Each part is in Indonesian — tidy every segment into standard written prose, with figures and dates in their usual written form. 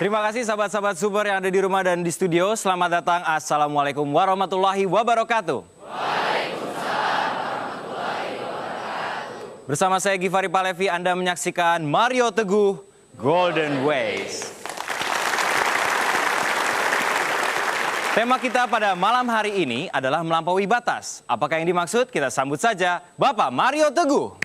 Terima kasih sahabat-sahabat Super yang ada di rumah dan di studio. Selamat datang. Assalamualaikum warahmatullahi wabarakatuh. Waalaikumsalam warahmatullahi wabarakatuh. Bersama saya Givari Palevi, Anda menyaksikan Mario Teguh Golden Ways. Tema kita pada malam hari ini adalah melampaui batas. Apakah yang dimaksud? Kita sambut saja Bapak Mario Teguh.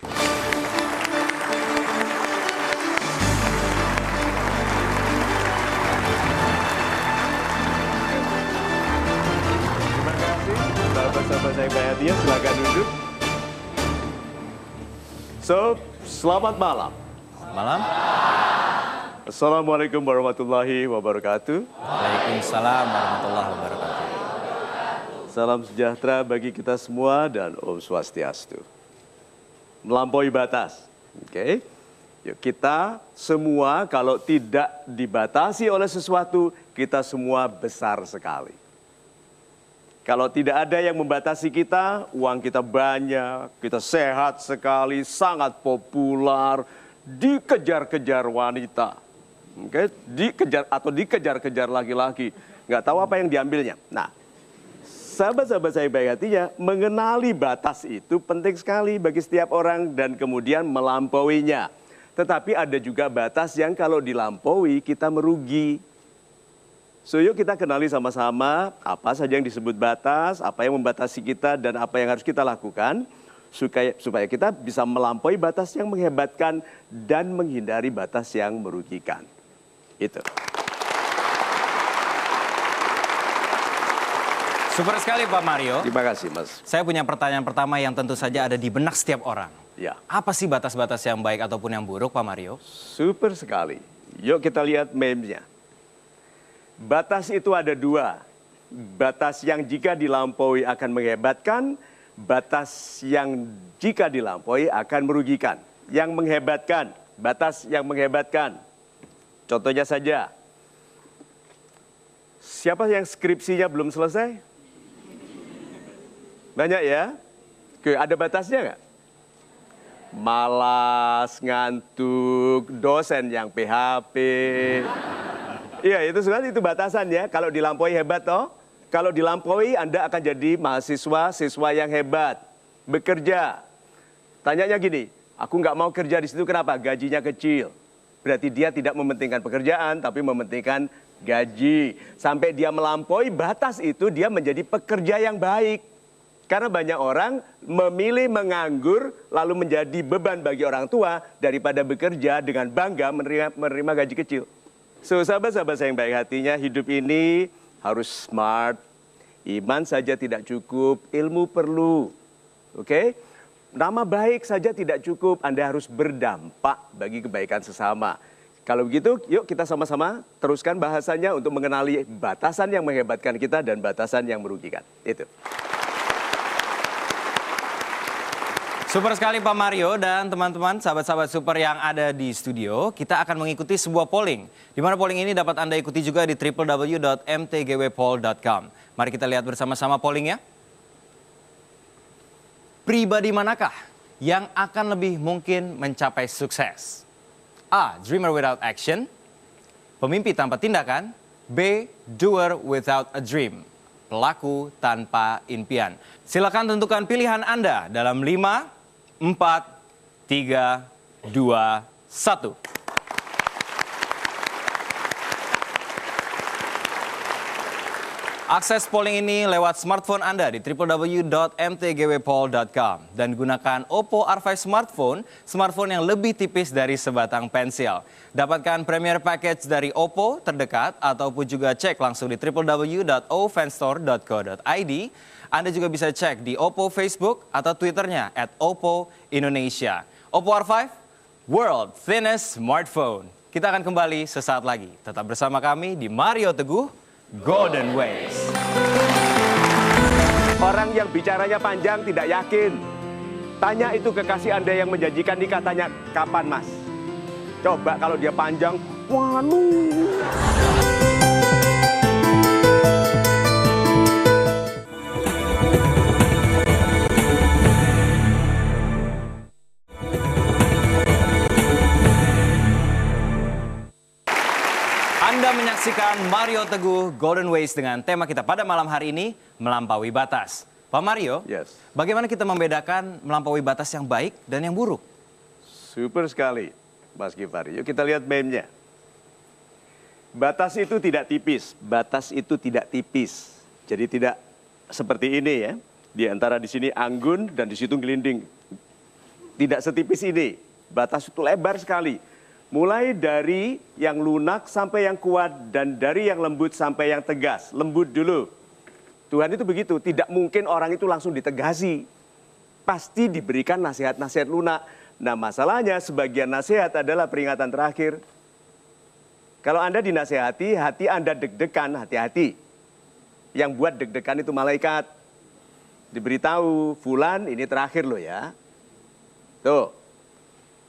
Sahabat-sahabat saya Bayatia, silakan duduk. Selamat malam. Malam. Assalamualaikum warahmatullahi wabarakatuh. Waalaikumsalam warahmatullahi wabarakatuh. Salam sejahtera bagi kita semua dan Om Swastiastu. Melampaui batas. Oke. Yuk kita semua kalau tidak dibatasi oleh sesuatu, kita semua besar sekali. Kalau tidak ada yang membatasi kita, uang kita banyak, kita sehat sekali, sangat populer, dikejar-kejar wanita, dikejar-kejar laki-laki, nggak tahu apa yang diambilnya. Nah, sahabat-sahabat saya baik hatinya, mengenali batas itu penting sekali bagi setiap orang dan kemudian melampauinya. Tetapi ada juga batas yang kalau dilampaui kita merugi. So, yuk kita kenali sama-sama apa saja yang disebut batas, apa yang membatasi kita, dan apa yang harus kita lakukan supaya kita bisa melampaui batas yang menghebatkan dan menghindari batas yang merugikan. Itu. Super sekali Pak Mario. Terima kasih, Mas. Saya punya pertanyaan pertama yang tentu saja ada di benak setiap orang. Ya. Apa sih batas-batas yang baik ataupun yang buruk, Pak Mario? Super sekali. Yuk kita lihat meme-nya. Batas itu ada dua. Batas yang jika dilampaui akan menghebatkan, batas yang jika dilampaui akan merugikan. Yang menghebatkan, batas yang menghebatkan. Contohnya saja, siapa yang skripsinya belum selesai? Banyak ya? Oke, ada batasnya nggak? Malas, ngantuk, dosen yang PHP. Iya, itu sebenarnya itu batasan ya. Kalau dilampaui hebat toh. Kalau dilampaui Anda akan jadi siswa yang hebat. Bekerja. Tanyanya gini, aku nggak mau kerja di situ kenapa? Gajinya kecil. Berarti dia tidak mementingkan pekerjaan, tapi mementingkan gaji. Sampai dia melampaui batas itu, dia menjadi pekerja yang baik. Karena banyak orang memilih menganggur, lalu menjadi beban bagi orang tua, daripada bekerja dengan bangga menerima gaji kecil. So, sahabat-sahabat saya yang baik hatinya, hidup ini harus smart. Iman saja tidak cukup, ilmu perlu. Oke? Nama baik saja tidak cukup, Anda harus berdampak bagi kebaikan sesama. Kalau begitu, yuk kita sama-sama teruskan bahasanya untuk mengenali batasan yang menghebatkan kita dan batasan yang merugikan. Itu. Super sekali Pak Mario dan teman-teman sahabat-sahabat Super yang ada di studio. Kita akan mengikuti sebuah polling. Di mana polling ini dapat Anda ikuti juga di www.mtgwpoll.com. Mari kita lihat bersama-sama pollingnya. Pribadi manakah yang akan lebih mungkin mencapai sukses? A. Dreamer without action. Pemimpi tanpa tindakan. B. Doer without a dream. Pelaku tanpa impian. Silakan tentukan pilihan Anda dalam 5, 4, 3, 2, 1. Akses polling ini lewat smartphone Anda di www.mtgwpoll.com dan gunakan Oppo R5 smartphone yang lebih tipis dari sebatang pensil. Dapatkan Premier Package dari Oppo terdekat ataupun juga cek langsung di www.ofanstore.co.id. Anda juga bisa cek di Oppo Facebook atau Twitternya @OppoIndonesia. Oppo R5, World Thinnest Smartphone. Kita akan kembali sesaat lagi. Tetap bersama kami di Mario Teguh Golden Ways. Orang yang bicaranya panjang tidak yakin. Tanya itu kekasih Anda yang menjanjikan nikah, tanya kapan Mas? Coba kalau dia panjang, waduh. Anda menyaksikan Mario Teguh Golden Ways dengan tema kita pada malam hari ini, melampaui batas. Pak Mario, Yes. bagaimana kita membedakan melampaui batas yang baik dan yang buruk? Super sekali, Mas Givari. Yuk kita lihat meme-nya. Batas itu tidak tipis, batas itu tidak tipis. Jadi tidak seperti ini ya. Di antara di sini anggun dan di situ gelinding. Tidak setipis ini. Batas itu lebar sekali. Mulai dari yang lunak sampai yang kuat dan dari yang lembut sampai yang tegas. Lembut dulu. Tuhan itu begitu, tidak mungkin orang itu langsung ditegasi. Pasti diberikan nasihat-nasihat lunak. Nah masalahnya sebagian nasihat adalah peringatan terakhir. Kalau Anda dinasehati, hati Anda deg-degan, hati-hati. Yang buat deg-degan itu malaikat. Diberitahu, fulan ini terakhir loh ya. Tuh.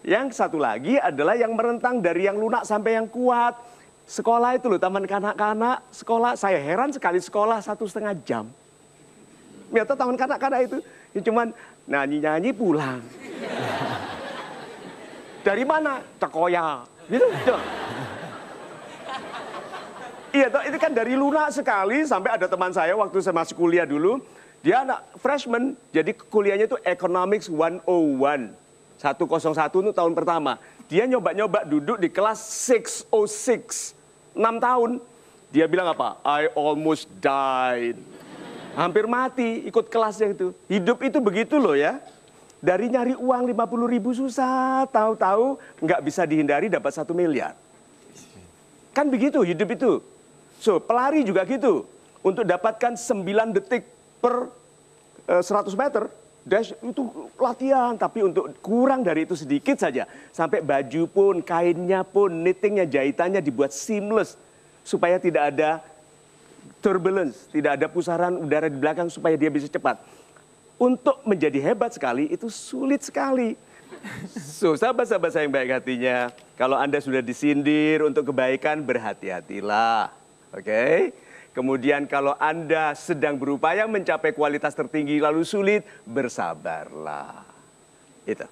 Yang satu lagi adalah yang merentang dari yang lunak sampai yang kuat. Sekolah itu loh, taman kanak-kanak. Sekolah, saya heran sekali sekolah 1,5 jam. Ternyata taman kanak-kanak itu ya cuman nyanyi-nyanyi pulang. Dari mana? Tekoya. Gitu. Iya, itu kan dari lunak sekali sampai ada teman saya waktu saya masih kuliah dulu. Dia anak freshman, jadi kuliahnya itu Economics 101. 101 itu tahun pertama. Dia nyoba-nyoba duduk di kelas 606. 6 tahun. Dia bilang apa? I almost died. Hampir mati ikut kelasnya itu. Hidup itu begitu loh ya. Dari nyari uang 50.000 susah. Tahu-tahu nggak bisa dihindari dapat 1 miliar. Kan begitu hidup itu. So, pelari juga gitu. Untuk dapatkan 9 detik per 100 meter. Dash itu latihan, tapi untuk kurang dari itu sedikit saja. Sampai baju pun, kainnya pun, knittingnya, jahitannya dibuat seamless. Supaya tidak ada turbulence, tidak ada pusaran udara di belakang supaya dia bisa cepat. Untuk menjadi hebat sekali, itu sulit sekali. So, sahabat-sahabat saya yang baik hatinya, kalau Anda sudah disindir untuk kebaikan, berhati-hatilah. Oke? Kemudian kalau Anda sedang berupaya mencapai kualitas tertinggi lalu sulit, bersabarlah. Itu.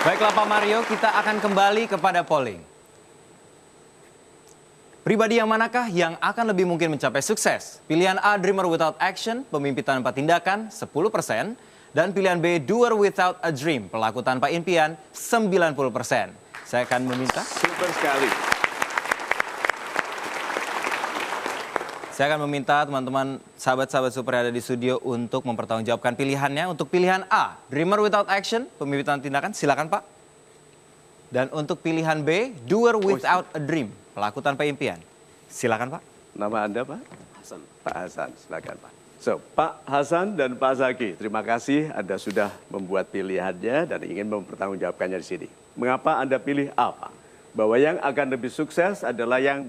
Baiklah Pak Mario, kita akan kembali kepada polling. Pribadi yang manakah yang akan lebih mungkin mencapai sukses? Pilihan A, dreamer without action, pemimpi tanpa tindakan, 10%. Dan pilihan B, doer without a dream, pelaku tanpa impian, 90%. Saya akan meminta. Super sekali. Saya akan meminta teman-teman sahabat-sahabat super yang ada di studio untuk mempertanggungjawabkan pilihannya. Untuk pilihan A, dreamer without action, pemimpinan tindakan, silakan Pak. Dan untuk pilihan B, doer without a dream, pelaku tanpa impian. Silakan Pak. Nama Anda Pak? Hasan. Pak Hasan, silakan Pak. So, Pak Hasan dan Pak Zaki, terima kasih Anda sudah membuat pilihannya dan ingin mempertanggungjawabkannya di sini. Mengapa Anda pilih A, Pak? Bahwa yang akan lebih sukses adalah yang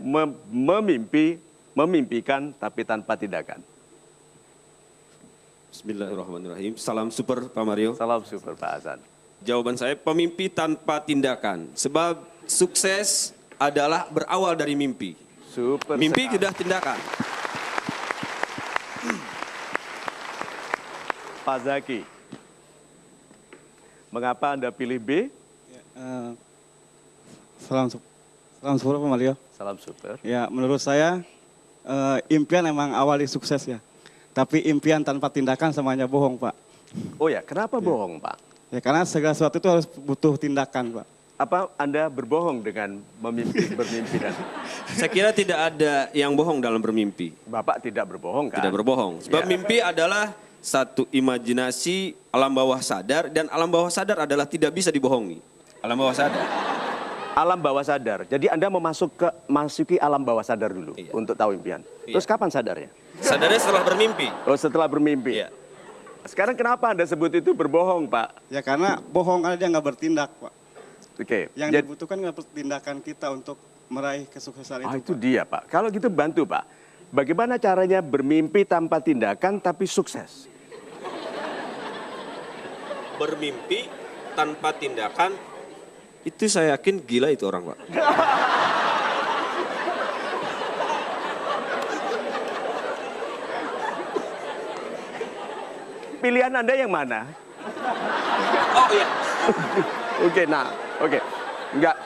memimpikan tapi tanpa tindakan. Bismillahirrahmanirrahim. Salam super Pak Mario. Salam super Pak Hasan. Jawaban saya pemimpi tanpa tindakan. Sebab sukses adalah berawal dari mimpi. Super Mimpi sekali. sudah tindakan. Pak Zaki, mengapa Anda pilih B? Salam super Pak Mario. Salam super. Ya, menurut saya impian emang awali sukses ya. Tapi impian tanpa tindakan semuanya bohong, Pak. Oh ya, kenapa bohong, Pak? Ya karena segala sesuatu itu harus butuh tindakan, Pak. Apa Anda berbohong dengan bermimpi dan Saya kira tidak ada yang bohong dalam bermimpi. Bapak tidak berbohong kan? Tidak berbohong. Sebab Ya. mimpi adalah satu imajinasi alam bawah sadar. Dan alam bawah sadar adalah tidak bisa dibohongi. Alam bawah sadar. Alam bawah sadar. Jadi Anda masuki alam bawah sadar dulu Iya. untuk tahu impian. Iya. Terus kapan sadarnya? Sadarnya setelah bermimpi. Oh, setelah bermimpi. Iya. Sekarang kenapa Anda sebut itu berbohong, Pak? Ya karena bohong karena dia nggak bertindak, Pak. Oke. Yang dibutuhkan nggak tindakan kita untuk meraih kesuksesan itu Pak. dia, Pak. Kalau gitu bantu, Pak. Bagaimana caranya bermimpi tanpa tindakan tapi sukses? Bermimpi tanpa tindakan, itu saya yakin gila itu orang, Pak. Pilihan Anda yang mana? Oh iya. Oke, nah, oke. Enggak.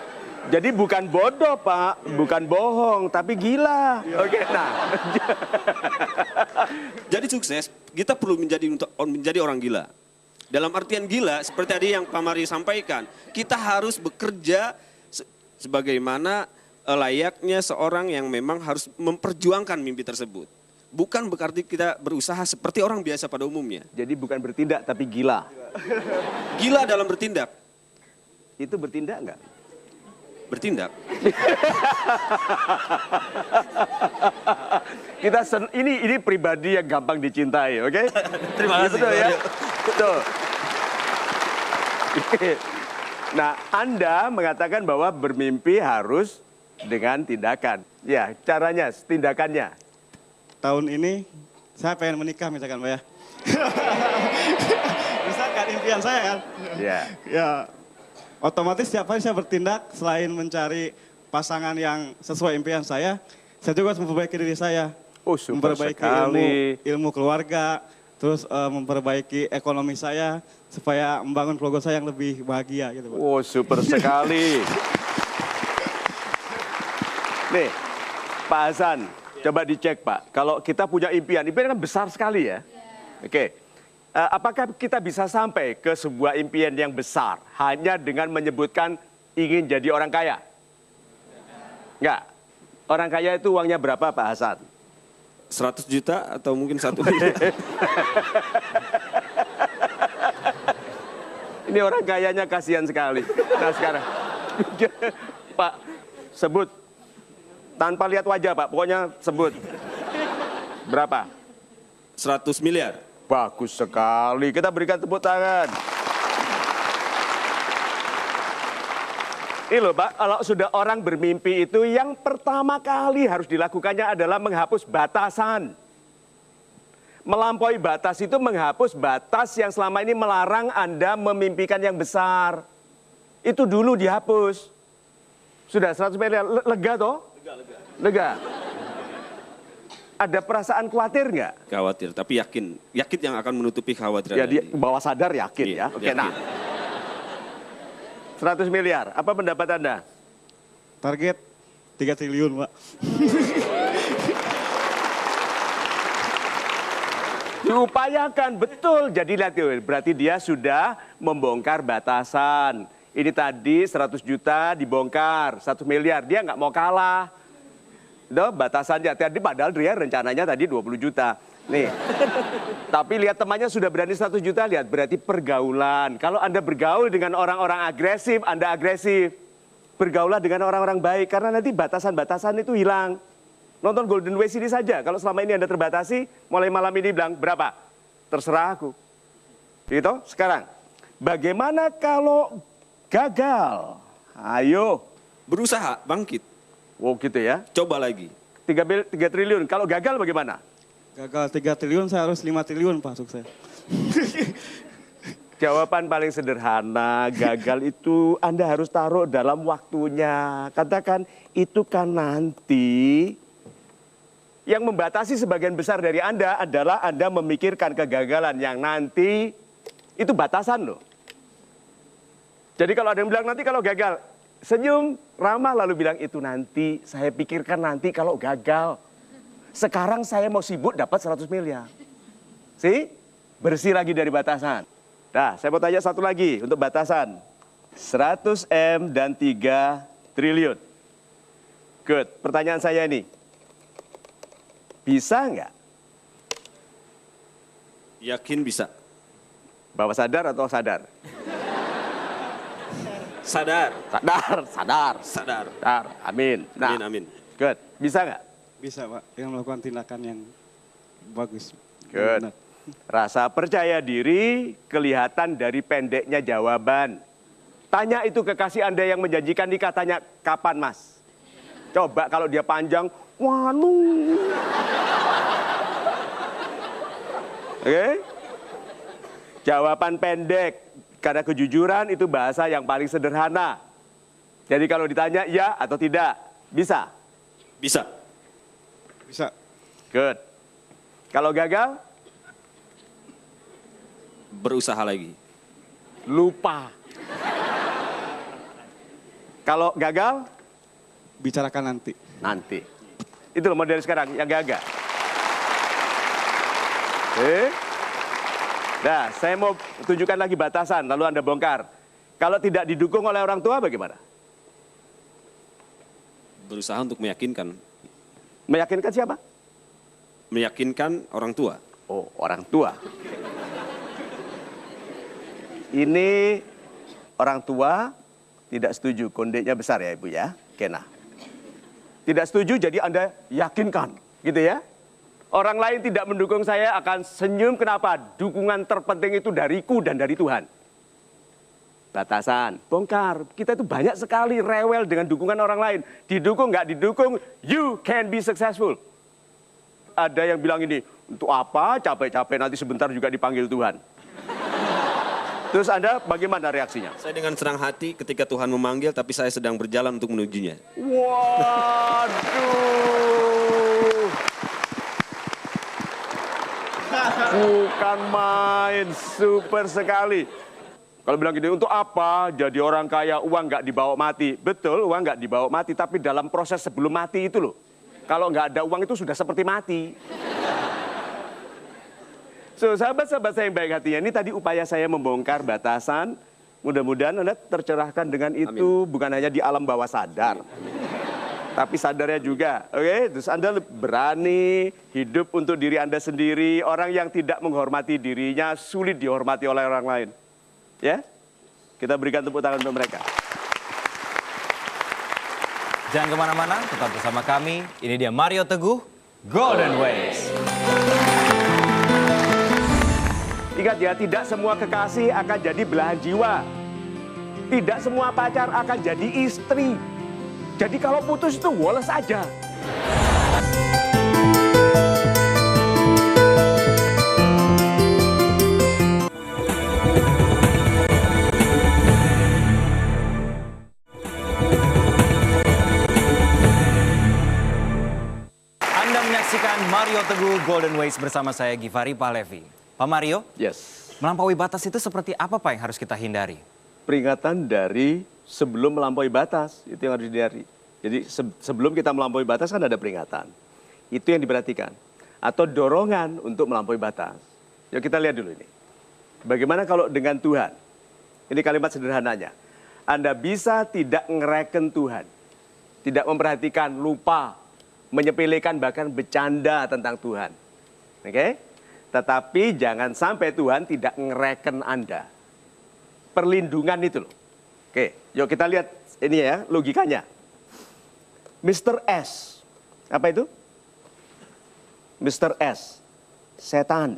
Jadi bukan bodoh, Pak. Bukan bohong, tapi gila. Oke, nah. Jadi sukses, kita perlu menjadi orang gila. Dalam artian gila, seperti tadi yang Pak Mario sampaikan, kita harus bekerja sebagaimana layaknya seorang yang memang harus memperjuangkan mimpi tersebut. Bukan berarti kita berusaha seperti orang biasa pada umumnya. Jadi bukan bertindak, tapi gila. Gila dalam bertindak. Itu bertindak enggak? Bertindak. Ini pribadi yang gampang dicintai, oke? Terima kasih, Betul Pak ya? Mario. Betul. Nah, Anda mengatakan bahwa bermimpi harus dengan tindakan. Ya, caranya, tindakannya. Tahun ini saya pengen menikah misalkan Pak ya. Misalkan impian saya kan. Ya. Ya otomatis setiap hari saya bertindak selain mencari pasangan yang sesuai impian saya juga harus memperbaiki diri saya. Oh, super Memperbaiki sekali. ilmu keluarga, terus memperbaiki ekonomi saya supaya membangun keluarga saya yang lebih bahagia gitu Pak. Oh, super sekali. Nih, Pak Hasan, coba dicek Pak. Kalau kita punya impian kan besar sekali ya. Oke. Apakah kita bisa sampai ke sebuah impian yang besar hanya dengan menyebutkan ingin jadi orang kaya? Enggak. Orang kaya itu uangnya berapa Pak Hasan? 100 juta atau mungkin 1 miliar. Ini orang kayanya kasihan sekali. Nah sekarang, Pak, sebut. Tanpa lihat wajah Pak, pokoknya sebut. Berapa? 100 miliar. Bagus sekali, kita berikan tepuk tangan. Ini loh Pak, kalau sudah orang bermimpi itu yang pertama kali harus dilakukannya adalah menghapus batasan. Melampaui batas itu menghapus batas yang selama ini melarang Anda memimpikan yang besar. Itu dulu dihapus. Sudah 100 miliar, lega toh? Lega. Ada perasaan khawatir nggak? Khawatir, tapi yakin. Yakin yang akan menutupi kekhawatiran Ya, dia tadi. bawah sadar yakin Iya, ya. Oke, yakin. nah. 100 miliar, apa pendapat Anda? Target 3 triliun Pak. Diupayakan, betul. Jadi lihat tuh, berarti dia sudah membongkar batasan. Ini tadi 100 juta dibongkar, 1 miliar. Dia nggak mau kalah. Loh, batasannya tadi padahal dia rencananya tadi 20 juta. Nih. Tapi lihat temannya sudah berani 100 juta, lihat berarti pergaulan. Kalau Anda bergaul dengan orang-orang agresif, Anda agresif. Bergaulah dengan orang-orang baik karena nanti batasan-batasan itu hilang. Nonton Golden Ways ini saja. Kalau selama ini Anda terbatasi, mulai malam ini bilang berapa? Terserah aku. Gitu? Sekarang, bagaimana kalau gagal? Ayo. Berusaha, bangkit. Oh gitu ya. Coba lagi. 3 triliun. Kalau gagal bagaimana? Gagal 3 triliun saya harus 5 triliun Pak sukses. Jawaban paling sederhana, gagal itu Anda harus taruh dalam waktunya. Katakan, itu kan nanti. Yang membatasi sebagian besar dari Anda adalah Anda memikirkan kegagalan yang nanti, itu batasan loh. Jadi kalau ada yang bilang nanti kalau gagal, senyum, ramah lalu bilang itu nanti, saya pikirkan nanti kalau gagal. Sekarang saya mau sibuk dapat 100 miliar. See? Bersih lagi dari batasan. Nah, saya mau tanya satu lagi untuk batasan. 100 M dan 3 triliun. Good. Pertanyaan saya ini. Bisa nggak? Yakin bisa. Bahwa sadar atau sadar? Sadar. Sadar, sadar. Sadar. Sadar, amin. Nah, Amin, amin. good. Bisa nggak? Bisa Pak, yang melakukan tindakan yang bagus. Good. Benar. Rasa percaya diri kelihatan dari pendeknya jawaban. Tanya itu kekasih Anda yang menjanjikan nikah, tanya kapan Mas? Coba kalau dia panjang, waduh. Oke? Jawaban pendek, karena kejujuran itu bahasa yang paling sederhana. Jadi kalau ditanya ya atau tidak, bisa? Bisa. Bisa. Good. Kalau gagal, Berusaha lagi. lupa. Kalau gagal, Bicarakan nanti. nanti. Itu loh model sekarang yang gagal. Nah, saya mau tunjukkan lagi batasan, lalu Anda bongkar. Kalau tidak didukung oleh orang tua bagaimana? Berusaha untuk meyakinkan. Meyakinkan siapa? Meyakinkan orang tua. Oh, orang tua. Ini orang tua tidak setuju, kondenya besar ya Ibu ya, Kena. Tidak setuju jadi Anda yakinkan, gitu ya. Orang lain tidak mendukung saya akan senyum, kenapa? Dukungan terpenting itu dariku dan dari Tuhan. Batasan, bongkar. Kita itu banyak sekali rewel dengan dukungan orang lain. Didukung, nggak didukung, you can be successful. Ada yang bilang ini, untuk apa capek-capek nanti sebentar juga dipanggil Tuhan. Terus Anda bagaimana reaksinya? Saya dengan senang hati ketika Tuhan memanggil, tapi saya sedang berjalan untuk menujunya. Waduh. Bukan main, super sekali. Kalau bilang gini, untuk apa jadi orang kaya, uang nggak dibawa mati. Betul, uang nggak dibawa mati, tapi dalam proses sebelum mati itu loh. Kalau nggak ada uang itu sudah seperti mati. So, sahabat-sahabat saya yang baik hatinya, ini tadi upaya saya membongkar batasan. Mudah-mudahan Anda tercerahkan dengan itu. Amin. Bukan hanya di alam bawah sadar. Amin. Tapi sadarnya juga. Oke, terus Anda berani hidup untuk diri Anda sendiri. Orang yang tidak menghormati dirinya sulit dihormati oleh orang lain. Ya, kita berikan tepuk tangan untuk mereka. Jangan kemana-mana, tetap bersama kami. Ini dia Mario Teguh, Golden Ways. Ingat ya, tidak semua kekasih akan jadi belahan jiwa. Tidak semua pacar akan jadi istri. Jadi kalau putus itu woles aja. Anda menyaksikan Mario Teguh Golden Ways bersama saya Givari Pahlevi. Pak Mario, Yes. melampaui batas itu seperti apa Pak yang harus kita hindari? Peringatan dari sebelum melampaui batas, itu yang harus dihindari. Jadi sebelum kita melampaui batas kan ada peringatan. Itu yang diperhatikan. Atau dorongan untuk melampaui batas. Yuk kita lihat dulu ini. Bagaimana kalau dengan Tuhan? Ini kalimat sederhananya. Anda bisa tidak ngereken Tuhan. Tidak memperhatikan, lupa, menyepelekan, bahkan bercanda tentang Tuhan. Oke? Tetapi jangan sampai Tuhan tidak ngereken Anda. Perlindungan itu loh. Oke, yuk kita lihat ini ya logikanya. Mr. S. Apa itu? Mr. S. Setan.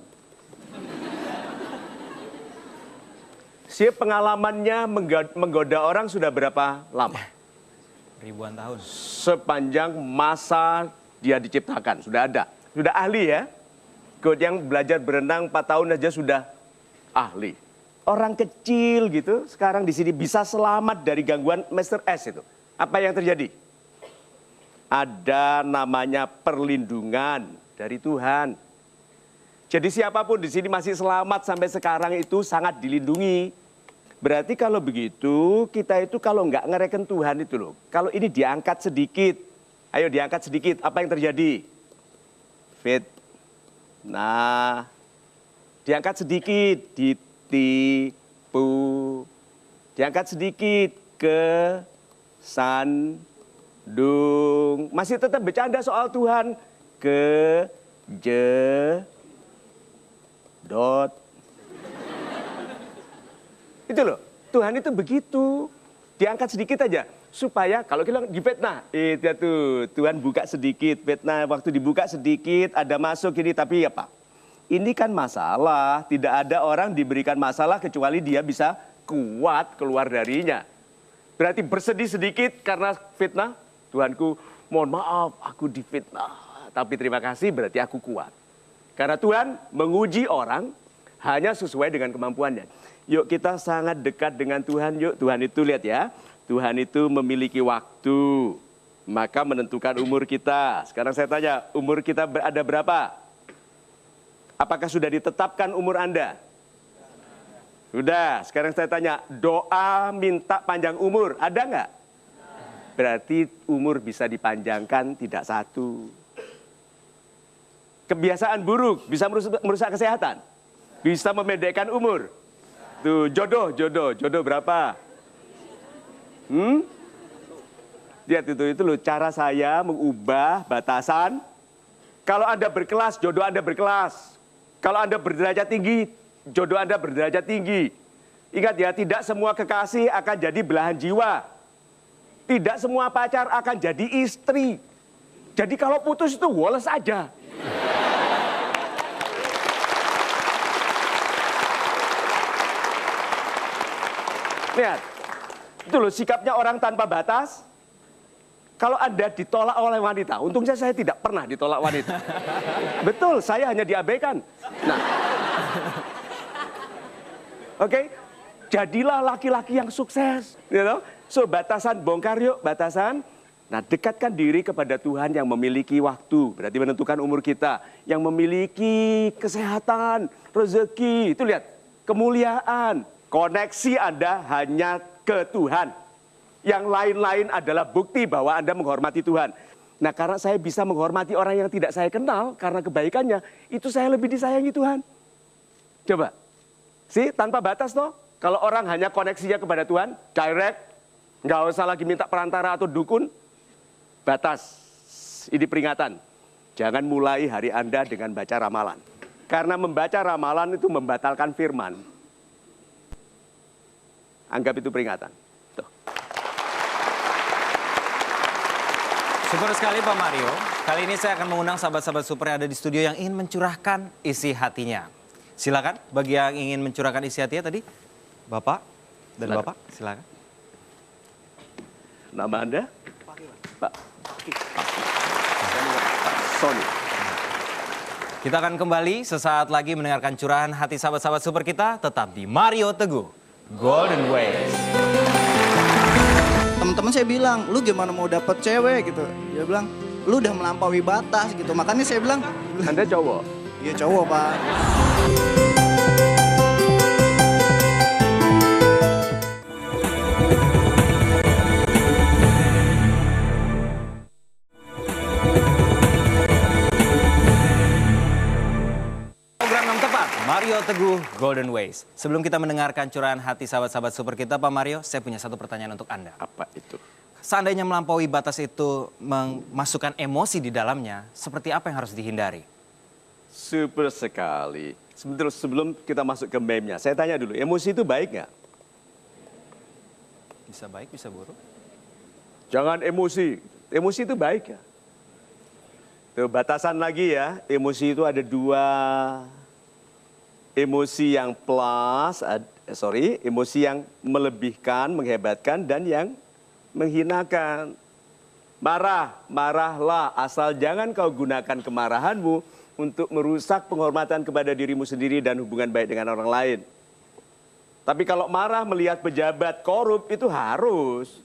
Si pengalamannya menggoda orang sudah berapa lama? Ribuan tahun. Sepanjang masa dia diciptakan. Sudah ada. Sudah ahli ya. God yang belajar berenang 4 tahun aja sudah ahli. Orang kecil gitu sekarang di sini bisa selamat dari gangguan Mr. S itu. Apa yang terjadi? Ada namanya perlindungan dari Tuhan. Jadi siapapun di sini masih selamat sampai sekarang itu sangat dilindungi. Berarti kalau begitu kita itu kalau nggak ngereken Tuhan itu loh. Kalau ini diangkat sedikit, ayo diangkat sedikit, apa yang terjadi? Fit. Nah, diangkat sedikit, ditipu. Diangkat sedikit, kesandung. Masih tetap bercanda soal Tuhan. Kejedot. Itu loh, Tuhan itu begitu. Diangkat sedikit aja. Supaya kalau kita difitnah, tuh Tuhan buka sedikit, fitnah waktu dibuka sedikit, ada masuk ini, tapi ya Pak, ini kan masalah, tidak ada orang diberikan masalah kecuali dia bisa kuat keluar darinya. Berarti bersedih sedikit karena fitnah, Tuhanku mohon maaf aku difitnah, tapi terima kasih berarti aku kuat. Karena Tuhan menguji orang hanya sesuai dengan kemampuannya. Yuk kita sangat dekat dengan Tuhan, yuk Tuhan itu lihat ya. Tuhan itu memiliki waktu, maka menentukan umur kita. Sekarang saya tanya, umur kita ada berapa? Apakah sudah ditetapkan umur Anda? Sudah, sekarang saya tanya, doa minta panjang umur, ada nggak? berarti umur bisa dipanjangkan tidak satu. Kebiasaan buruk bisa merusak kesehatan, bisa memendekkan umur. Tuh, jodoh berapa? Lihat itu loh cara saya mengubah batasan. Kalau Anda berkelas, jodoh Anda berkelas. Kalau Anda berderajat tinggi, jodoh Anda berderajat tinggi. Ingat ya, tidak semua kekasih akan jadi belahan jiwa. Tidak semua pacar akan jadi istri. Jadi kalau putus itu woles aja. Lihat, itu loh sikapnya orang tanpa batas. Kalau Anda ditolak oleh wanita, untungnya saya tidak pernah ditolak wanita. Betul, saya hanya diabaikan. Nah, oke, jadilah laki-laki yang sukses. You know? So, batasan bongkar yuk, batasan. Nah, dekatkan diri kepada Tuhan yang memiliki waktu, berarti menentukan umur kita. Yang memiliki kesehatan, rezeki, itu lihat, kemuliaan. Koneksi Anda hanya ke Tuhan. Yang lain-lain adalah bukti bahwa Anda menghormati Tuhan. Nah, karena saya bisa menghormati orang yang tidak saya kenal karena kebaikannya, itu saya lebih disayangi Tuhan. Coba. Tanpa batas toh. Kalau orang hanya koneksinya kepada Tuhan, direct, nggak usah lagi minta perantara atau dukun. Batas. Ini peringatan. Jangan mulai hari Anda dengan baca ramalan. Karena membaca ramalan itu membatalkan firman. Anggap itu peringatan. Tuh. Super sekali Pak Mario. Kali ini saya akan mengundang sahabat-sahabat super yang ada di studio yang ingin mencurahkan isi hatinya. Silakan bagi yang ingin mencurahkan isi hatinya tadi. Bapak dan Silakan. Bapak, silakan. Nama Anda? Pak. Sony. Kita akan kembali sesaat lagi mendengarkan curahan hati sahabat-sahabat super kita tetap di Mario Teguh Golden Ways. Teman-teman saya bilang, lu gimana mau dapet cewek gitu. Dia bilang, lu udah melampaui batas gitu. Makanya saya bilang, Anda cowok? iya cowok Pak. Program yang tepat, Mario Teguh Golden Ways. Sebelum kita mendengarkan curahan hati sahabat-sahabat super kita, Pak Mario, saya punya satu pertanyaan untuk Anda. Apa itu? Seandainya melampaui batas itu memasukkan emosi di dalamnya, seperti apa yang harus dihindari? Super sekali. Sebelum kita masuk ke meme-nya, saya tanya dulu, emosi itu baik nggak? Bisa baik, bisa buruk. Jangan emosi. Emosi itu baik ya? Tuh, batasan lagi ya, emosi itu ada dua. Emosi yang plus, emosi yang melebihkan, menghebatkan, dan yang menghinakan. Marahlah, asal jangan kau gunakan kemarahanmu untuk merusak penghormatan kepada dirimu sendiri dan hubungan baik dengan orang lain. Tapi kalau marah melihat pejabat korup itu harus.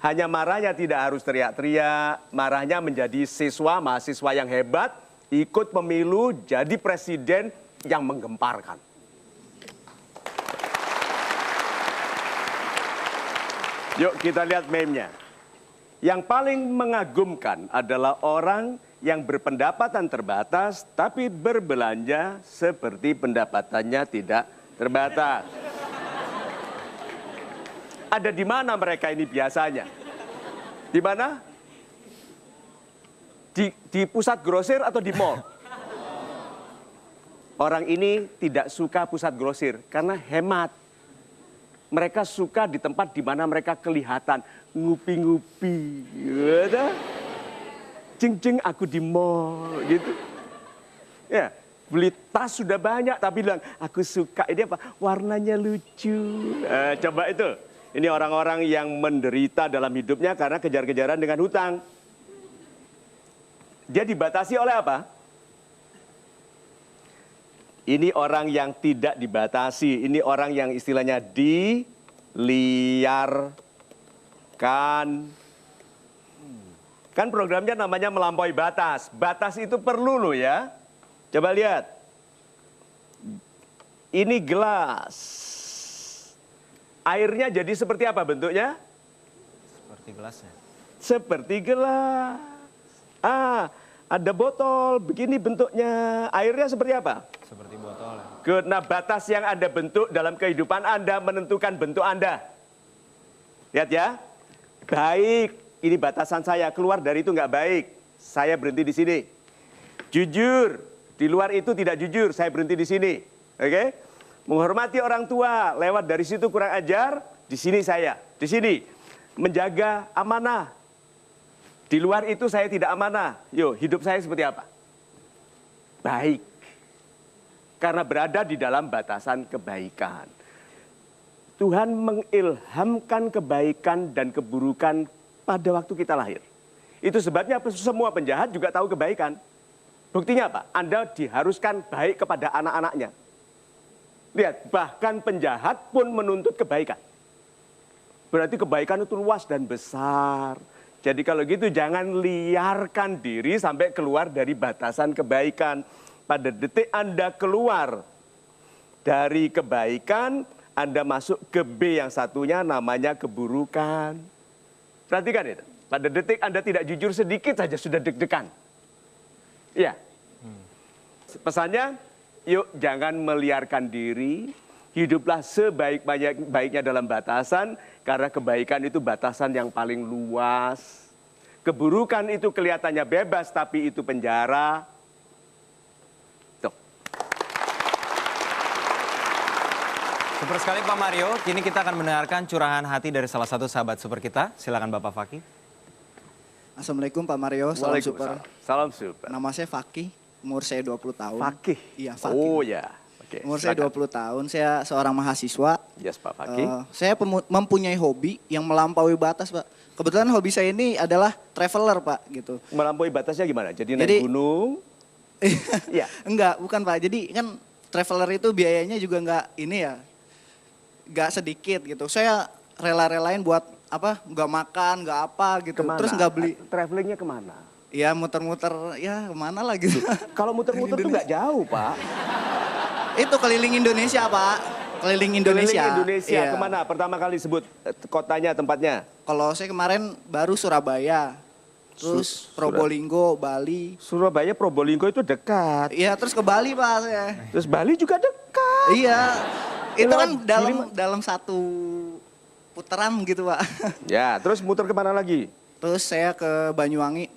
Hanya marahnya tidak harus teriak-teriak, marahnya menjadi mahasiswa yang hebat, ikut pemilu, jadi presiden yang menggemparkan. Yuk kita lihat meme-nya. Yang paling mengagumkan adalah orang yang berpendapatan terbatas, tapi berbelanja seperti pendapatannya tidak terbatas. Ada di mana mereka ini biasanya? Di mana? Di pusat grosir atau di mall? Orang ini tidak suka pusat grosir karena hemat. Mereka suka di tempat di mana mereka kelihatan ngupi-ngupi. Gitu. Jeng-jeng aku di mall gitu. Ya, beli tas sudah banyak tapi bilang aku suka ini apa? Warnanya lucu. Coba itu. Ini orang-orang yang menderita dalam hidupnya karena kejar-kejaran dengan hutang. Dia dibatasi oleh apa? Ini orang yang tidak dibatasi. Ini orang yang istilahnya diliarkan. Kan programnya namanya melampaui batas. Batas itu perlu loh ya. Coba lihat. Ini gelas. Airnya jadi seperti apa bentuknya? Seperti gelasnya. seperti gelas. Ada botol, begini bentuknya. Airnya seperti apa? Seperti botol ya. Good. Nah, batas yang Anda bentuk dalam kehidupan Anda menentukan bentuk Anda. Lihat ya. Baik, ini batasan saya. Keluar dari itu nggak baik. Saya berhenti di sini. Jujur, di luar itu tidak jujur. Saya berhenti di sini. Oke? Menghormati orang tua, lewat dari situ kurang ajar. Di sini saya. Di sini. Menjaga amanah. Di luar itu saya tidak amanah. Yo, hidup saya seperti apa? Baik. Karena berada di dalam batasan kebaikan. Tuhan mengilhamkan kebaikan dan keburukan pada waktu kita lahir. Itu sebabnya semua penjahat juga tahu kebaikan. Buktinya apa? Anda diharuskan baik kepada anak-anaknya. Lihat, bahkan penjahat pun menuntut kebaikan. Berarti kebaikan itu luas dan besar. Jadi kalau gitu jangan liarkan diri sampai keluar dari batasan kebaikan. Pada detik Anda keluar dari kebaikan, Anda masuk ke B yang satunya namanya keburukan. Perhatikan itu. Pada detik Anda tidak jujur sedikit saja sudah deg-degan. Iya. Pesannya, yuk jangan meliarkan diri. Hiduplah sebaik-baiknya dalam batasan. Karena kebaikan itu batasan yang paling luas. Keburukan itu kelihatannya bebas tapi itu penjara. Tuh. Super sekali Pak Mario. Kini kita akan mendengarkan curahan hati dari salah satu sahabat super kita. Silakan Bapak Fakih. Assalamualaikum Pak Mario, salam super. Salam super. Nama saya Fakih, umur saya 20 tahun. Fakih? Iya, Fakih. Oh ya. Oke, Umur saya silakan. 20 tahun, saya seorang mahasiswa. Yes Pak Fakih. Saya mempunyai hobi yang melampaui batas, Pak. Kebetulan hobi saya ini adalah traveler, Pak, gitu. Melampaui batasnya gimana? Jadi naik gunung? Iya. Enggak, bukan Pak. Jadi kan traveler itu biayanya juga enggak ini ya, enggak sedikit gitu. Saya rela-relain buat apa? Enggak makan, enggak apa gitu. Kemana? Terus enggak beli. Travelingnya kemana? Ya muter-muter, ya kemana lah gitu. Kalau muter-muter tuh nggak jauh Pak. Itu keliling Indonesia, Pak. Keliling Indonesia. Keliling Indonesia. Iya. Kemana? Pertama kali sebut kotanya, tempatnya. Kalau saya kemarin baru Surabaya. Terus Probolinggo, Bali. Surabaya, Probolinggo itu dekat. Iya, terus ke Bali, Pak, saya. Terus Bali juga dekat. Iya. Itu kan Lewat dalam satu putaran gitu, Pak. Ya, terus muter kemana lagi? Terus saya ke Banyuwangi,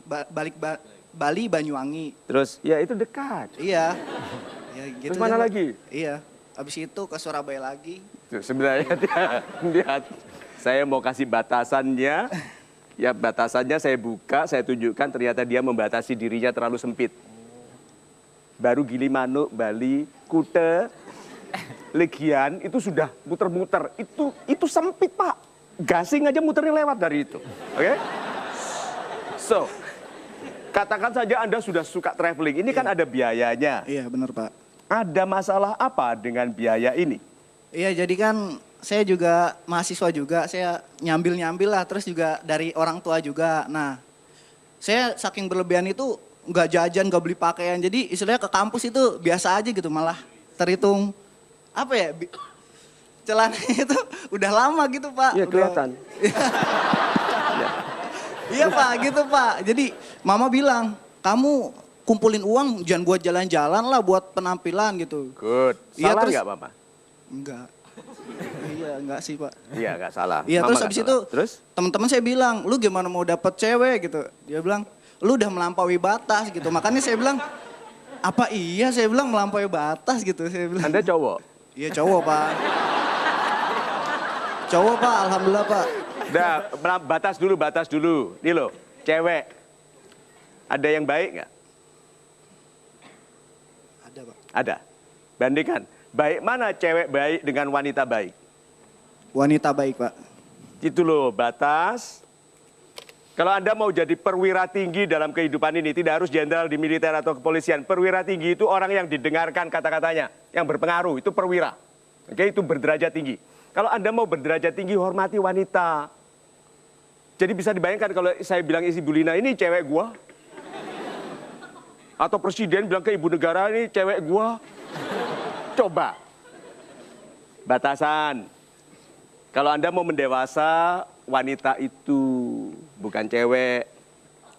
Bali, Banyuwangi. Terus, ya itu dekat. Iya. Ya, gitu Terus mana deh, Pak. lagi? Iya. Habis itu ke Surabaya lagi. Tuh, sebenarnya lihat, saya mau kasih batasannya. Ya batasannya saya buka, saya tunjukkan ternyata dia membatasi dirinya terlalu sempit. Baru Gilimanuk, Bali, Kuta, Legian itu sudah muter-muter. Itu sempit Pak. Gasing aja muternya lewat dari itu. Oke? So, katakan saja Anda sudah suka traveling. Ini kan ada biayanya. Iya, benar, Pak. Ada masalah apa dengan biaya ini? Iya, jadi kan saya juga mahasiswa juga, saya nyambil-nyambil lah, terus juga dari orang tua juga. Nah, saya saking berlebihan itu nggak jajan, nggak beli pakaian, jadi istilahnya ke kampus itu biasa aja gitu, malah terhitung apa ya, celana itu udah lama gitu Pak. Iya kelihatan. Iya Pak, gitu Pak. Jadi Mama bilang, kamu kumpulin uang jangan buat jalan-jalan lah, buat penampilan gitu. Good. Iya, Salah terus- nggak Mama? Enggak. Iya, enggak sih Pak. Iya nggak salah. Iya, Mama terus nggak habis salah. itu Terus? teman-teman saya bilang, lu gimana mau dapet cewek gitu. Dia bilang, lu udah melampaui batas gitu. Makanya saya bilang, apa iya saya bilang melampaui batas gitu. Saya bilang, Anda cowok? iya cowok Pak. Cowok Pak, alhamdulillah Pak. Udah, batas dulu. Nih loh, cewek. Ada yang baik nggak? Ada Pak. Ada. Bandingkan. Baik mana cewek baik dengan wanita baik? Wanita baik Pak. Itu loh, batas. Kalau Anda mau jadi perwira tinggi dalam kehidupan ini, tidak harus jenderal di militer atau kepolisian. Perwira tinggi itu orang yang didengarkan kata-katanya, yang berpengaruh, itu perwira. Oke, itu berderajat tinggi. Kalau Anda mau berderajat tinggi, hormati wanita. Jadi bisa dibayangkan kalau saya bilang isi Bu Lina, ini cewek gua. Atau presiden bilang ke ibu negara, ini cewek gua. Coba. Batasan. Kalau Anda mau mendewasa, wanita itu bukan cewek.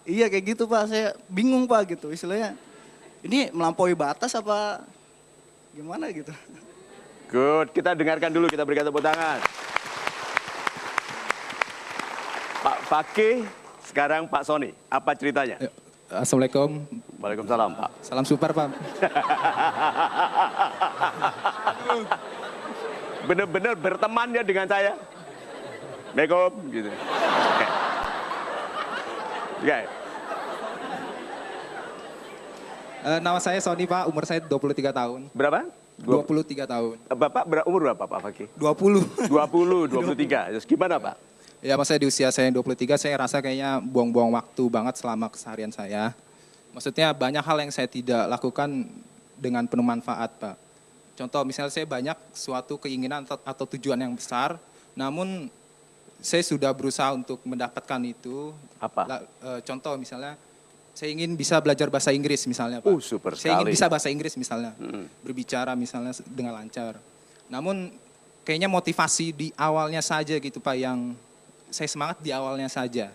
Iya kayak gitu Pak, saya bingung Pak gitu istilahnya. Ini melampaui batas apa gimana gitu. Good, kita dengarkan dulu, kita berikan tepuk tangan. Pak Fakih, sekarang Pak Sony, apa ceritanya? Assalamualaikum, Waalaikumsalam Pak. salam super Pak. Bener-bener berteman ya dengan saya. Assalamualaikum, gitu. Oke. Oke. Nama saya Sony Pak, umur saya 23 tahun. Berapa? 23 tahun. Bapak umur berapa Pak Fakih? 20. 20, 23. Terus gimana Pak? Ya maksudnya di usia saya yang 23 saya rasa kayaknya buang-buang waktu banget selama keseharian saya. Maksudnya banyak hal yang saya tidak lakukan dengan penuh manfaat Pak. Contoh misalnya saya banyak suatu keinginan atau tujuan yang besar, namun saya sudah berusaha untuk mendapatkan itu. Apa? Contoh misalnya saya ingin bisa belajar bahasa Inggris misalnya Pak. Super Saya ingin sekali. bisa bahasa Inggris misalnya, berbicara misalnya dengan lancar. Namun kayaknya motivasi di awalnya saja gitu Pak, yang saya semangat di awalnya saja.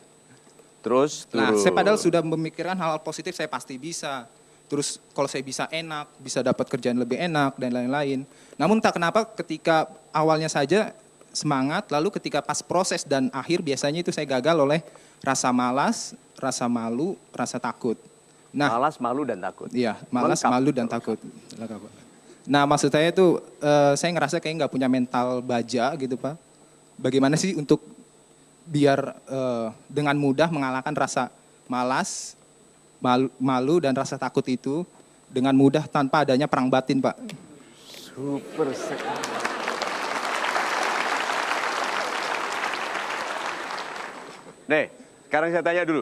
Terus Nah, turun. saya padahal sudah memikirkan hal-hal positif, saya pasti bisa. Terus kalau saya bisa enak, bisa dapat kerjaan lebih enak dan lain-lain. Namun tak kenapa ketika awalnya saja semangat, lalu ketika pas proses dan akhir biasanya itu saya gagal oleh rasa malas, rasa malu, rasa takut. Nah, Malas, malu, dan takut. iya, malas, Lengkap. malu dan takut. Lengkap, Pak. Nah, maksud saya itu saya ngerasa kayak nggak punya mental baja gitu Pak. Bagaimana sih untuk biar dengan mudah mengalahkan rasa malas, malu dan rasa takut itu dengan mudah tanpa adanya perang batin Pak. Super sekali. Nih, sekarang saya tanya dulu.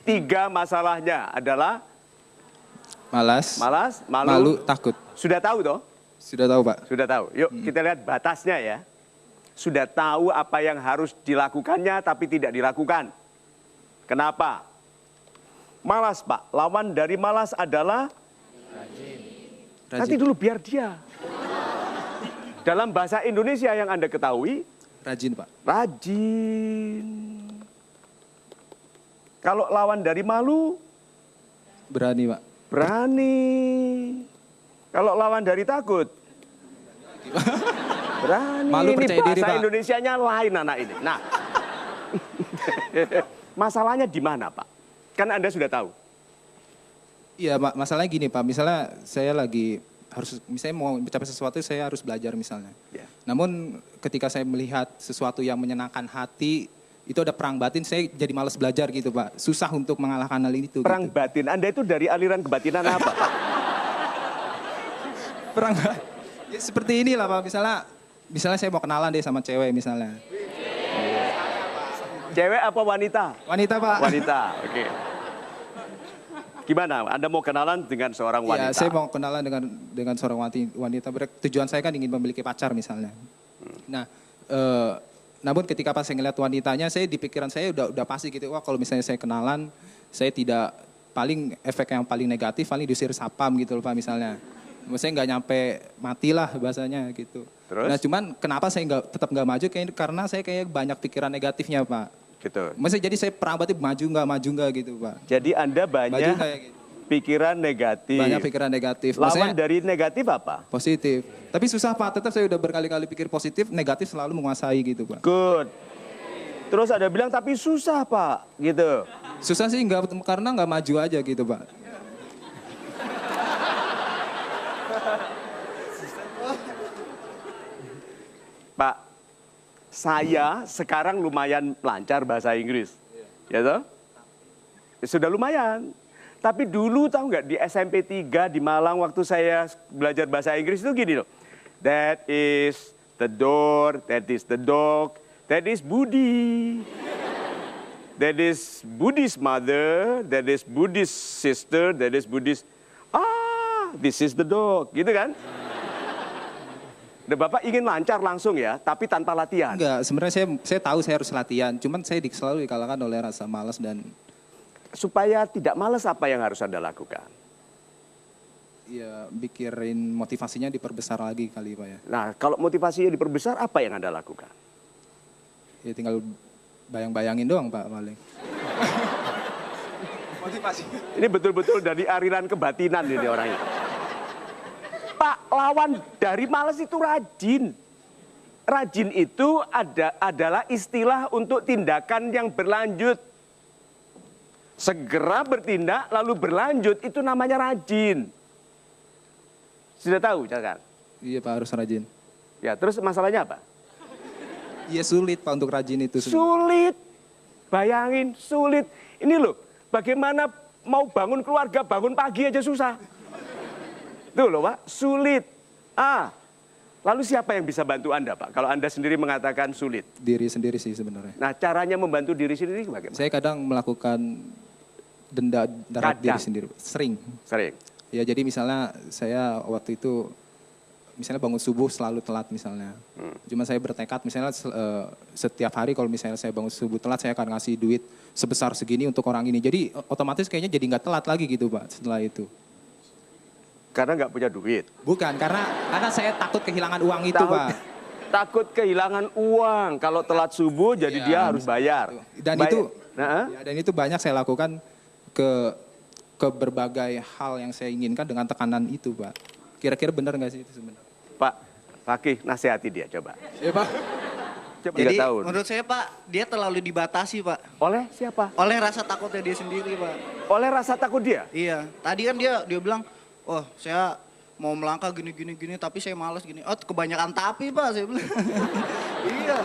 3 masalahnya adalah Malas, malas, malu, malu, takut. Sudah tahu toh? Sudah tahu Pak. Sudah tahu. Yuk kita lihat batasnya ya. Sudah tahu apa yang harus dilakukannya tapi tidak dilakukan. Kenapa? Malas Pak. Lawan dari malas adalah nanti Rajin, dulu biar dia. Dalam bahasa Indonesia yang Anda ketahui, rajin Pak. rajin. Kalau lawan dari malu, Berani Pak. berani. Kalau lawan dari takut, berani. Malu, Ini percaya diri, bahasa Pak. Indonesianya lain anak ini. Nah, masalahnya di mana Pak? Kan Anda sudah tahu. Iya Pak, masalahnya gini Pak, misalnya saya lagi harus, misalnya mau mencapai sesuatu saya harus belajar misalnya. Ya. Namun ketika saya melihat sesuatu yang menyenangkan hati, itu ada perang batin, saya jadi malas belajar gitu Pak. Susah untuk mengalahkan hal itu. Perang gitu. batin, Anda itu dari aliran kebatinan apa Pak? Perang batin. Ya, seperti inilah Pak, misalnya saya mau kenalan deh sama cewek misalnya. Cewek apa wanita? Wanita Pak. Wanita, oke. Gimana? Anda mau kenalan dengan seorang wanita? Ya, saya mau kenalan dengan seorang wanita. Tujuan saya kan ingin memiliki pacar misalnya. Nah, namun ketika pas saya ngeliat wanitanya, saya di pikiran saya udah pasti gitu. Wah, kalau misalnya saya kenalan, saya tidak paling efek yang paling negatif paling diusir sapam gitu loh Pak misalnya. Maksudnya nggak nyampe mati lah bahasanya gitu. Terus? Nah, cuman kenapa saya tetap nggak maju? Karena saya kayak banyak pikiran negatifnya Pak. Gitu. Maksudnya jadi saya perang batin maju nggak gitu Pak. Jadi Anda Maju banyak kayak gitu. pikiran negatif. Banyak pikiran negatif. Lawan Maksudnya dari negatif apa? positif. Tapi susah Pak, tetap saya udah berkali-kali pikir positif, negatif selalu menguasai gitu Pak. Good. Terus ada bilang tapi susah Pak, gitu. Susah sih karena nggak maju aja gitu Pak. Pak, saya sekarang lumayan lancar bahasa Inggris. Ya toh? Sudah lumayan. Tapi dulu tahu nggak di SMP 3 di Malang waktu saya belajar bahasa Inggris itu gini loh. That is the door, that is the dog, that is Budi. That is Budi's mother, that is Budi's sister, that is Budi's... this is the dog, gitu kan? Nah, Bapak ingin lancar langsung ya, tapi tanpa latihan. Enggak, sebenarnya saya tahu saya harus latihan, cuman saya selalu dikalahkan oleh rasa malas dan Supaya tidak malas apa yang harus Anda lakukan? ya pikirin motivasinya diperbesar lagi kali Pak ya. Nah, kalau motivasinya diperbesar, apa yang Anda lakukan? Ya tinggal bayang-bayangin doang Pak paling. Motivasi. Ini betul-betul dari aliran kebatinan ini orangnya. Pak, lawan dari malas itu rajin. Rajin itu adalah istilah untuk tindakan yang berlanjut. Segera bertindak lalu berlanjut itu namanya rajin. Sudah tahu, kan? Iya Pak, harus rajin. Ya, terus masalahnya apa? Iya sulit Pak untuk rajin itu. Sulit. Bayangin, sulit. Ini loh, bagaimana mau bangun keluarga, bangun pagi aja susah. Tuh loh Pak, sulit. Lalu siapa yang bisa bantu Anda Pak? Kalau Anda sendiri mengatakan sulit. Diri sendiri sih sebenarnya. Nah, caranya membantu diri sendiri bagaimana? Saya kadang melakukan denda darat diri sendiri. Sering. Sering. Ya jadi misalnya saya waktu itu, misalnya bangun subuh selalu telat misalnya. Cuma saya bertekad misalnya setiap hari kalau misalnya saya bangun subuh telat, saya akan ngasih duit sebesar segini untuk orang ini. Jadi otomatis kayaknya jadi nggak telat lagi gitu Pak setelah itu. Karena nggak punya duit. Bukan, karena saya takut kehilangan uang itu Pak. Takut kehilangan uang. Kalau telat subuh jadi Ya, dia harus bayar. Dan Bayar. dan itu banyak saya lakukan ke berbagai hal yang saya inginkan dengan tekanan itu Pak. Kira-kira benar nggak sih itu sebenarnya? Pak, Fakih nasihati dia coba. Ya Pak. Coba Jadi 3 tahun. menurut saya Pak, dia terlalu dibatasi Pak. Oleh siapa? Oleh rasa takutnya dia sendiri Pak. Oleh rasa takut dia? Iya, tadi kan dia bilang, oh saya mau melangkah gini, tapi saya malas gini. Oh kebanyakan tapi Pak, saya bilang. Iya.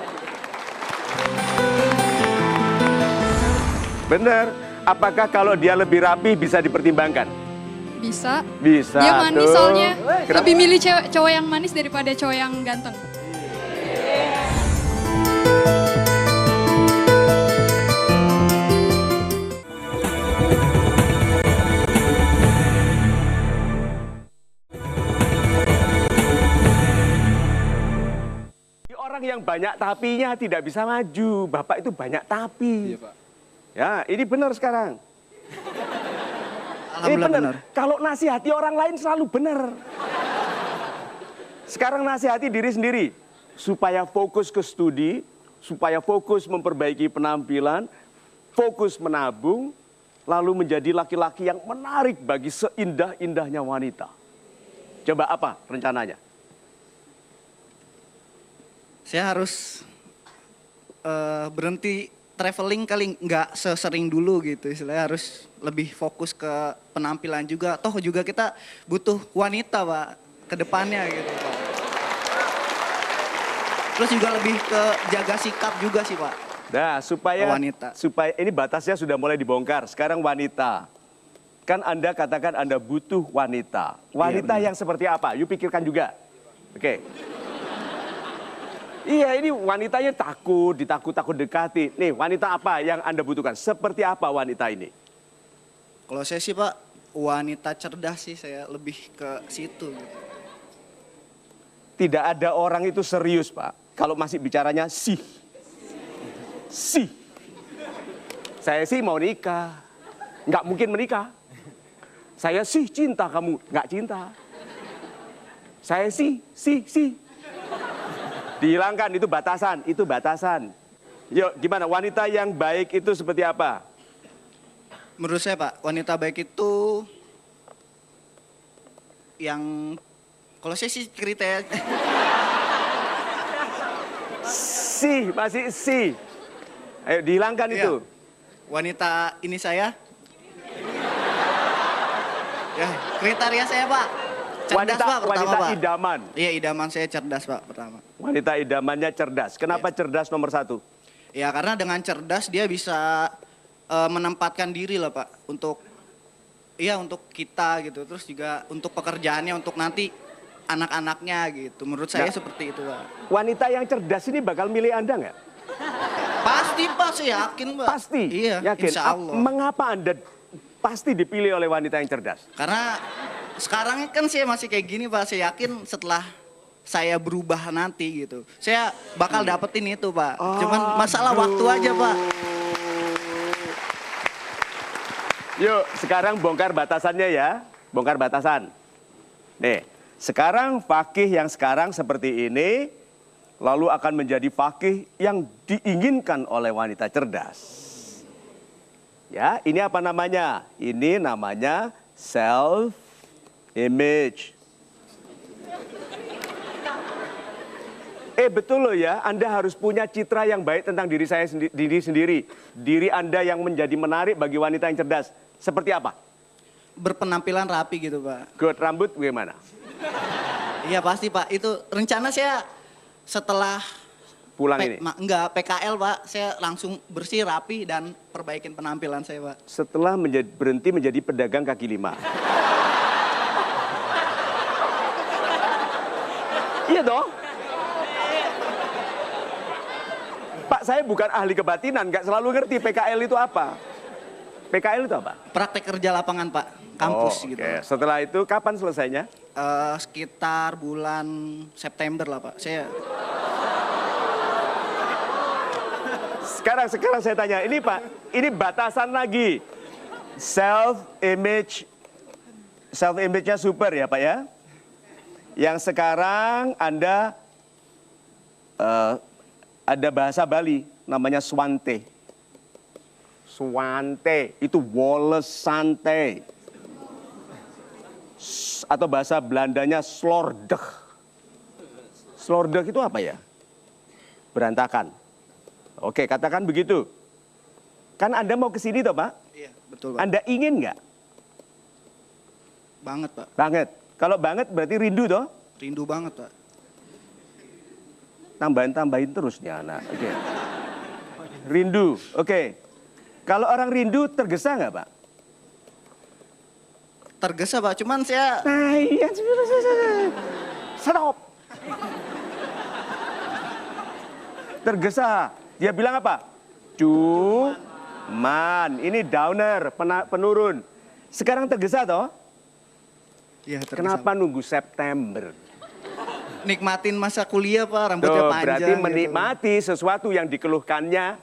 Benar. Apakah kalau dia lebih rapi bisa dipertimbangkan? Bisa. Bisa. Dia manis tuh. soalnya. Kenapa? Lebih milih cowok yang manis daripada cowok yang ganteng. Orang yang banyak tapinya tidak bisa maju. Bapak itu banyak tapi. Iya Pak. Ya, ini benar sekarang. Ini Alhamdulillah benar. benar. Kalau nasihati orang lain selalu benar. Sekarang nasihati diri sendiri. Supaya fokus ke studi, supaya fokus memperbaiki penampilan, fokus menabung, lalu menjadi laki-laki yang menarik bagi seindah-indahnya wanita. Coba apa rencananya? Saya harus berhenti traveling kali nggak sesering dulu gitu. Istilahnya harus lebih fokus ke penampilan juga. Toh juga kita butuh wanita Pak ke depannya gitu Pak. Terus juga lebih ke jaga sikap juga sih Pak. Nah, supaya ini batasnya sudah mulai dibongkar. Sekarang wanita. Kan Anda katakan Anda butuh wanita. Wanita yang seperti apa? Yuk pikirkan juga. Oke. Iya, ini wanitanya takut, ditakut-takut dekati. Nih, wanita apa yang Anda butuhkan? Seperti apa wanita ini? Kalau saya sih Pak, wanita cerdas sih, saya lebih ke situ gitu. Tidak ada orang itu serius, Pak. Kalau masih bicaranya sih. Sih. Saya sih mau nikah. Nggak mungkin menikah. Saya sih cinta kamu. Nggak cinta. Saya sih. Dihilangkan, itu batasan. Yuk, gimana? Wanita yang baik itu seperti apa? Menurut saya Pak, wanita baik itu yang, kalau saya sih kriteria Masih sih. Ayo dihilangkan Iya. itu. Wanita ini saya. Ya, kriteria saya Pak. Cerdas Pak pertama wanita Pak. idaman. Iya, idaman saya cerdas Pak pertama. Wanita idamannya cerdas. Kenapa cerdas nomor 1? Ya karena dengan cerdas dia bisa menempatkan diri lah Pak untuk kita gitu. Terus juga untuk pekerjaannya, untuk nanti anak-anaknya gitu. Menurut saya seperti itu Pak. Wanita yang cerdas ini bakal milih Anda nggak? Pasti Pak, saya yakin Pak. Pasti? Iya, Yakin? insya Allah. Mengapa Anda pasti dipilih oleh wanita yang cerdas? Karena sekarang kan saya masih kayak gini Pak. Saya yakin setelah saya berubah nanti gitu, saya bakal dapetin itu Pak. Cuman masalah waktu aja Pak. Yuk, sekarang bongkar batasannya ya. Bongkar batasan. Nih, sekarang fakih yang sekarang seperti ini, lalu akan menjadi fakih yang diinginkan oleh wanita cerdas. Ya, ini apa namanya? Ini namanya self image. Betul loh ya, Anda harus punya citra yang baik tentang diri diri sendiri. Diri Anda yang menjadi menarik bagi wanita yang cerdas. Seperti apa? Berpenampilan rapi gitu Pak. Good, rambut bagaimana? Iya pasti Pak, itu rencana saya setelah Pulang ini. Enggak, PKL Pak, saya langsung bersih, rapi dan perbaikin penampilan saya Pak. Setelah berhenti menjadi pedagang kaki lima. Iya dong. Pak, saya bukan ahli kebatinan, nggak selalu ngerti PKL itu apa. PKL itu apa? Praktek kerja lapangan Pak, kampus Oke. gitu. Setelah itu kapan selesainya? Sekitar bulan September lah Pak. Sekarang saya tanya, ini Pak, ini batasan lagi. Self image-nya super ya Pak ya. Yang sekarang Anda ada bahasa Bali namanya swante. Swante itu woles sante. Atau bahasa Belandanya slordeg. Slordeg itu apa ya? Berantakan. Oke, katakan begitu. Kan Anda mau ke sini toh, Pak? Iya, betul Pak. Anda ingin nggak? Banget Pak, Banget. Kalau banget berarti rindu toh? rindu banget Pak. Tambahin terus nih anak. Oke. Rindu. Oke. Kalau orang rindu tergesa nggak, Pak? Tergesa Pak, cuman saya Nah, iya. Stop. Tergesa. Dia bilang apa? Cuman. Ini downer, penurun. Sekarang tergesa toh? Iya, tergesa, Kenapa Pak. nunggu September? Nikmatin masa kuliah Pak, rambutnya Tuh, panjang. berarti gitu. menikmati sesuatu yang dikeluhkannya.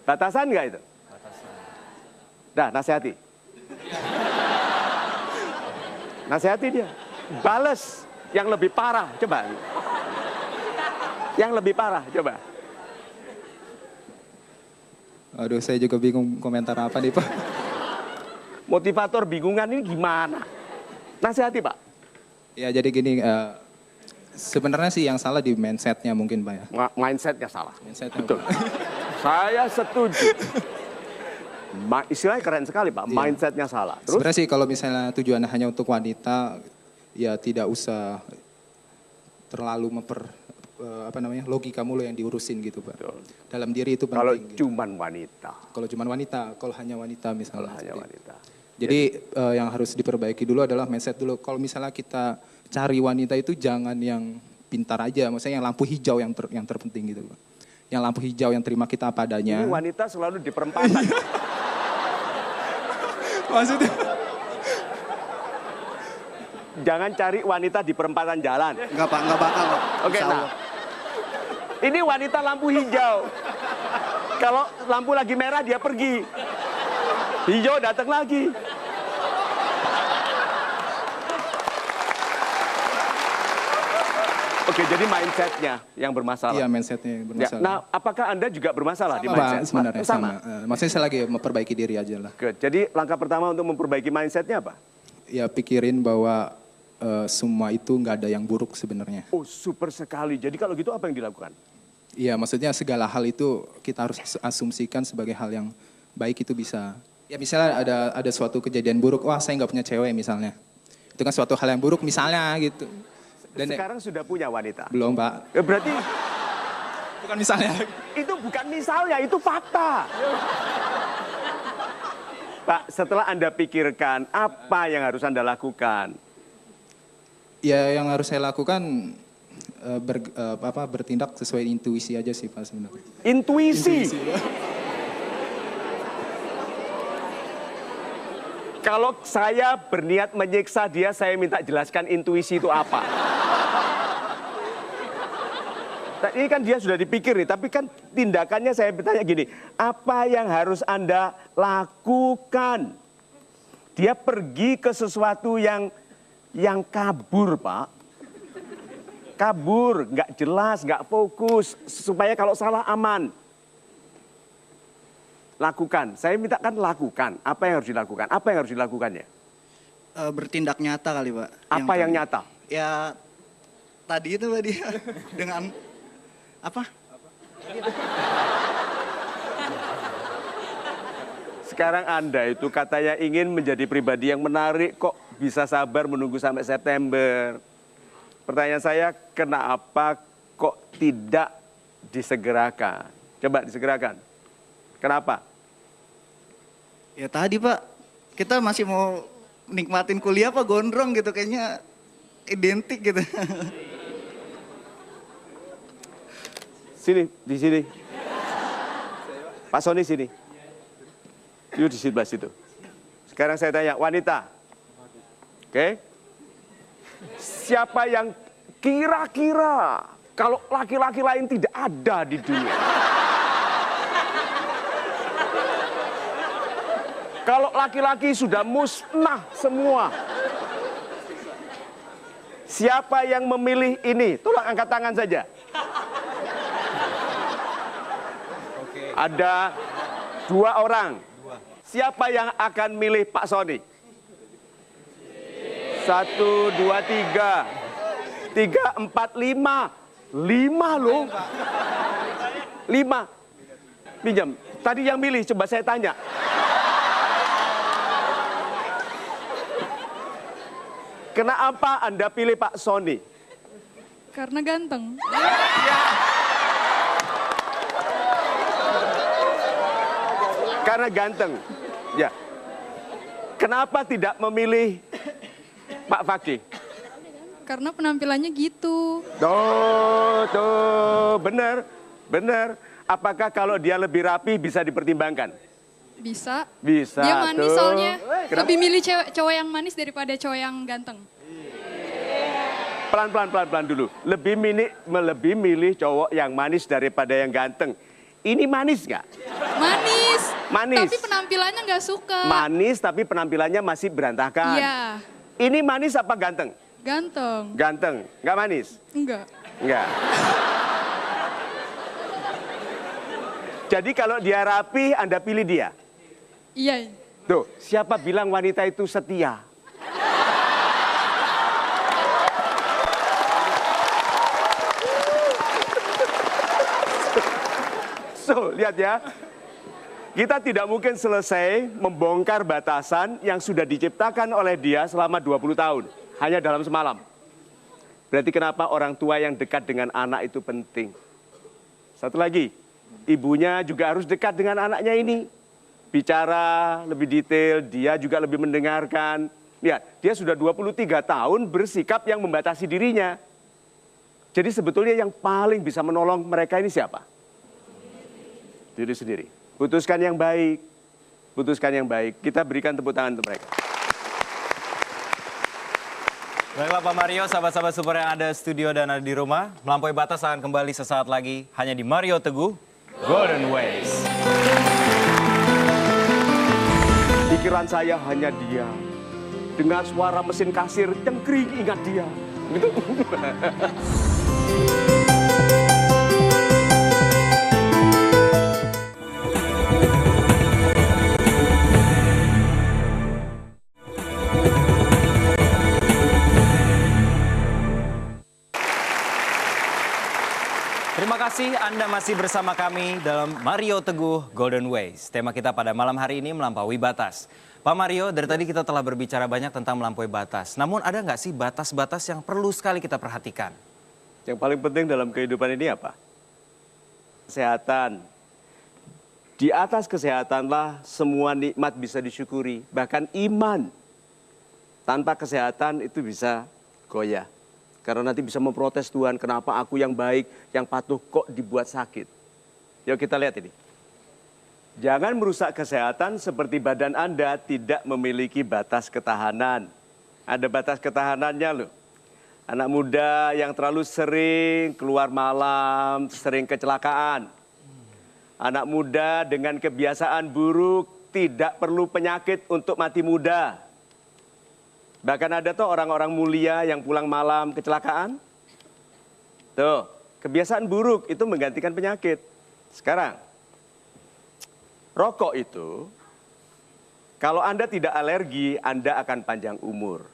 Batasan nggak itu? Batasan. Dah, nasihati. Nasihati dia. Bales yang lebih parah, coba. Yang lebih parah, coba. Aduh, saya juga bingung komentar apa nih Pak. Motivator bingungan ini gimana? Nasihati, Pak. Ya jadi gini, sebenarnya sih yang salah di mindsetnya mungkin Pak ya. Mindsetnya salah. Mindsetnya. Betul. Saya setuju. Istilahnya keren sekali, Pak. Iya. Mindsetnya salah. Terus? Sebenarnya sih kalau misalnya tujuannya hanya untuk wanita, ya tidak usah terlalu logika mulu yang diurusin gitu Pak. Betul. Dalam diri itu Kalau penting. Gitu. cuman wanita. Kalau cuman wanita, kalau hanya wanita misalnya. Kalau hanya seperti- wanita. Jadi yang harus diperbaiki dulu adalah mindset dulu. Kalau misalnya kita cari wanita itu jangan yang pintar aja, maksudnya yang lampu hijau yang terpenting gitu Pak. Yang lampu hijau yang terima kita apa adanya. Ini wanita selalu di perempatan. Maksudnya? Jangan cari wanita di perempatan jalan. Enggak Pak, enggak bakal Pak. Oke, Insya nah. Allah. Ini wanita lampu hijau. Kalau lampu lagi merah dia pergi. Hijau datang lagi. Oke, jadi mindsetnya yang bermasalah. Iya, mindsetnya yang Ya, bermasalah. nah, apakah Anda juga bermasalah di Sama, mindset? Pak, sebenarnya Sama. Maksudnya saya lagi memperbaiki diri aja lah. Good. Jadi langkah pertama untuk memperbaiki mindsetnya apa? Ya pikirin bahwa semua itu nggak ada yang buruk sebenarnya. Oh, super sekali. Jadi kalau gitu apa yang dilakukan? Iya, maksudnya segala hal itu kita harus asumsikan sebagai hal yang baik itu bisa. Ya misalnya ada suatu kejadian buruk, wah saya nggak punya cewek misalnya. Itu kan suatu hal yang buruk misalnya gitu. Dan Sekarang sudah punya wanita. belum Pak, Berarti bukan misalnya. itu bukan misalnya, itu fakta. Pak, setelah Anda pikirkan apa yang harus Anda lakukan? Ya yang harus saya lakukan bertindak sesuai intuisi aja sih Pak sebenarnya. Intuisi. Kalau saya berniat menyiksa dia, saya minta jelaskan intuisi itu apa. Nah, ini kan dia sudah dipikir nih, tapi kan tindakannya saya bertanya gini, apa yang harus Anda lakukan? Dia pergi ke sesuatu yang kabur, Pak. Kabur, nggak jelas, nggak fokus, supaya kalau salah aman. lakukan. Saya minta kan lakukan. Apa yang harus dilakukan? Apa yang harus dilakukannya? Bertindak nyata kali Pak. Apa yang nyata? Ya tadi itu Pak dia dengan apa? Sekarang Anda itu katanya ingin menjadi pribadi yang menarik, kok bisa sabar menunggu sampai September. Pertanyaan saya, kenapa kok tidak disegerakan? Coba disegerakan. Kenapa? Ya tadi Pak, kita masih mau nikmatin kuliah Pak, gondrong gitu kayaknya identik gitu. Sini, di sini. Pak Sony sini. Yuk di sebelah situ. Sekarang saya tanya, wanita. Oke? Siapa yang kira-kira kalau laki-laki lain tidak ada di dunia? Kalau laki-laki sudah musnah semua. Siapa yang memilih ini? Tolong angkat tangan saja. Ada 2 orang. Siapa yang akan milih Pak Sony? 1, 2, 3. 3, 4, 5. 5 loh. 5. Pinjam. Tadi yang milih, coba saya tanya. Kenapa Anda pilih Pak Sony? Karena ganteng. Karena ganteng. Ya. Kenapa tidak memilih Pak Fakih? Karena penampilannya gitu. Tuh, benar, benar. Apakah kalau dia lebih rapi bisa dipertimbangkan? Bisa. Bisa. Dia manis tuh. soalnya. Kenapa? Lebih milih cowok yang manis daripada cowok yang ganteng. Pelan dulu. Lebih milih cowok yang manis daripada yang ganteng. Ini manis nggak? Manis. Manis. Tapi penampilannya nggak suka. Manis tapi penampilannya masih berantakan. Iya. Ini manis apa ganteng? Ganteng. Ganteng. Nggak manis? Enggak. Enggak. Jadi kalau dia rapi, Anda pilih dia? Iya. Tuh, siapa bilang wanita itu setia? So, lihat ya. Kita tidak mungkin selesai membongkar batasan yang sudah diciptakan oleh dia selama 20 tahun. Hanya dalam semalam. Berarti kenapa orang tua yang dekat dengan anak itu penting. Satu lagi, ibunya juga harus dekat dengan anaknya ini. Bicara lebih detail, dia juga lebih mendengarkan. Lihat, dia sudah 23 tahun bersikap yang membatasi dirinya. Jadi sebetulnya yang paling bisa menolong mereka ini siapa? Diri sendiri. Putuskan yang baik. Putuskan yang baik. Kita berikan tepuk tangan untuk mereka. Baiklah Pak Mario, sahabat-sahabat super yang ada studio dan ada di rumah. Melampaui batas akan kembali sesaat lagi hanya di Mario Teguh Golden Ways. Pikiran saya hanya dia. Dengan suara mesin kasir cengkring ingat dia. Gitu. Terima kasih Anda masih bersama kami dalam Mario Teguh Golden Ways. Tema kita pada malam hari ini melampaui batas. Pak Mario, dari tadi kita telah berbicara banyak tentang melampaui batas. Namun ada nggak sih batas-batas yang perlu sekali kita perhatikan? Yang paling penting dalam kehidupan ini apa? Kesehatan. Di atas kesehatanlah semua nikmat bisa disyukuri. Bahkan iman. Tanpa kesehatan itu bisa goyah. Karena nanti bisa memprotes Tuhan, kenapa aku yang baik, yang patuh kok dibuat sakit. Yuk kita lihat ini. Jangan merusak kesehatan seperti badan Anda tidak memiliki batas ketahanan. Ada batas ketahanannya loh. Anak muda yang terlalu sering keluar malam, sering kecelakaan. Anak muda dengan kebiasaan buruk tidak perlu penyakit untuk mati muda. Bahkan ada tuh orang-orang mulia yang pulang malam kecelakaan. Tuh, kebiasaan buruk itu menggantikan penyakit. Sekarang, rokok itu, kalau Anda tidak alergi, Anda akan panjang umur.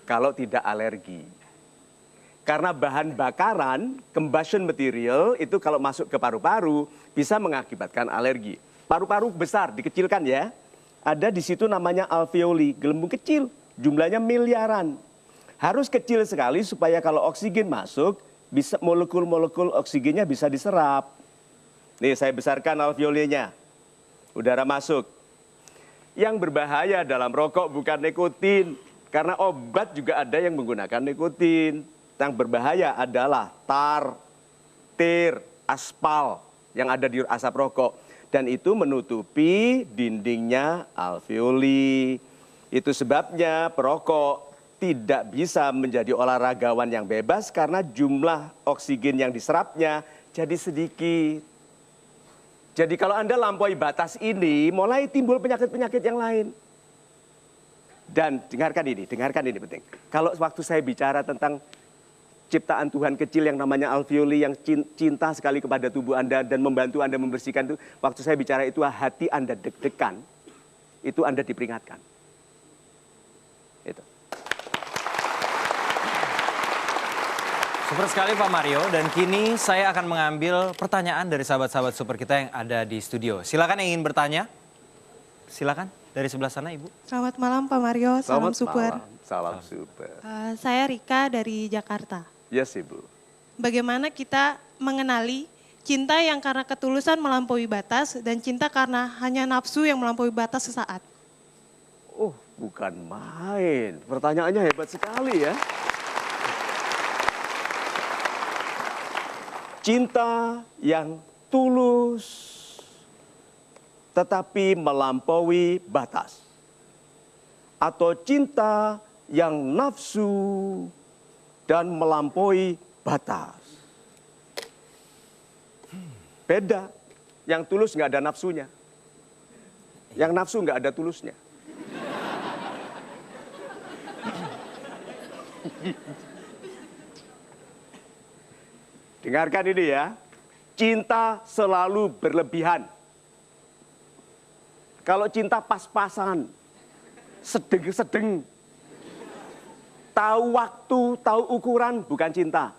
Kalau tidak alergi. Karena bahan bakaran, combustion material, itu kalau masuk ke paru-paru, bisa mengakibatkan alergi. Paru-paru besar, dikecilkan ya. Ada di situ namanya alveoli, gelembung kecil, jumlahnya miliaran. Harus kecil sekali supaya kalau oksigen masuk, bisa molekul-molekul oksigennya bisa diserap. Nih saya besarkan alveolinya, udara masuk. Yang berbahaya dalam rokok bukan nikotin, karena obat juga ada yang menggunakan nikotin. Yang berbahaya adalah tar, tir, aspal yang ada di asap rokok. Dan itu menutupi dindingnya alveoli. Itu sebabnya perokok tidak bisa menjadi olahragawan yang bebas karena jumlah oksigen yang diserapnya jadi sedikit. Jadi kalau Anda lampaui batas ini, mulai timbul penyakit-penyakit yang lain. Dan dengarkan ini penting. Kalau waktu saya bicara tentang ciptaan Tuhan kecil yang namanya alveoli yang cinta sekali kepada tubuh Anda dan membantu Anda membersihkan itu, waktu saya bicara itu hati Anda deg-degan, itu Anda diperingatkan. Itu. Super sekali Pak Mario, dan kini saya akan mengambil pertanyaan dari sahabat-sahabat super kita yang ada di studio. Silakan yang ingin bertanya, silakan dari sebelah sana Ibu. Selamat malam Pak Mario, salam Selamat super. malam, salam super. Saya Rika dari Jakarta. Yes Ibu. Bagaimana kita mengenali cinta yang karena ketulusan melampaui batas dan cinta karena hanya nafsu yang melampaui batas sesaat? Oh, bukan main. Pertanyaannya hebat sekali ya. Cinta yang tulus tetapi melampaui batas. Atau cinta yang nafsu dan melampaui batas. Beda. Yang tulus nggak ada nafsunya. Yang nafsu nggak ada tulusnya. Dengarkan ini ya, cinta selalu berlebihan. Kalau cinta pas-pasan, sedeng-sedeng, tahu waktu, tahu ukuran, bukan cinta.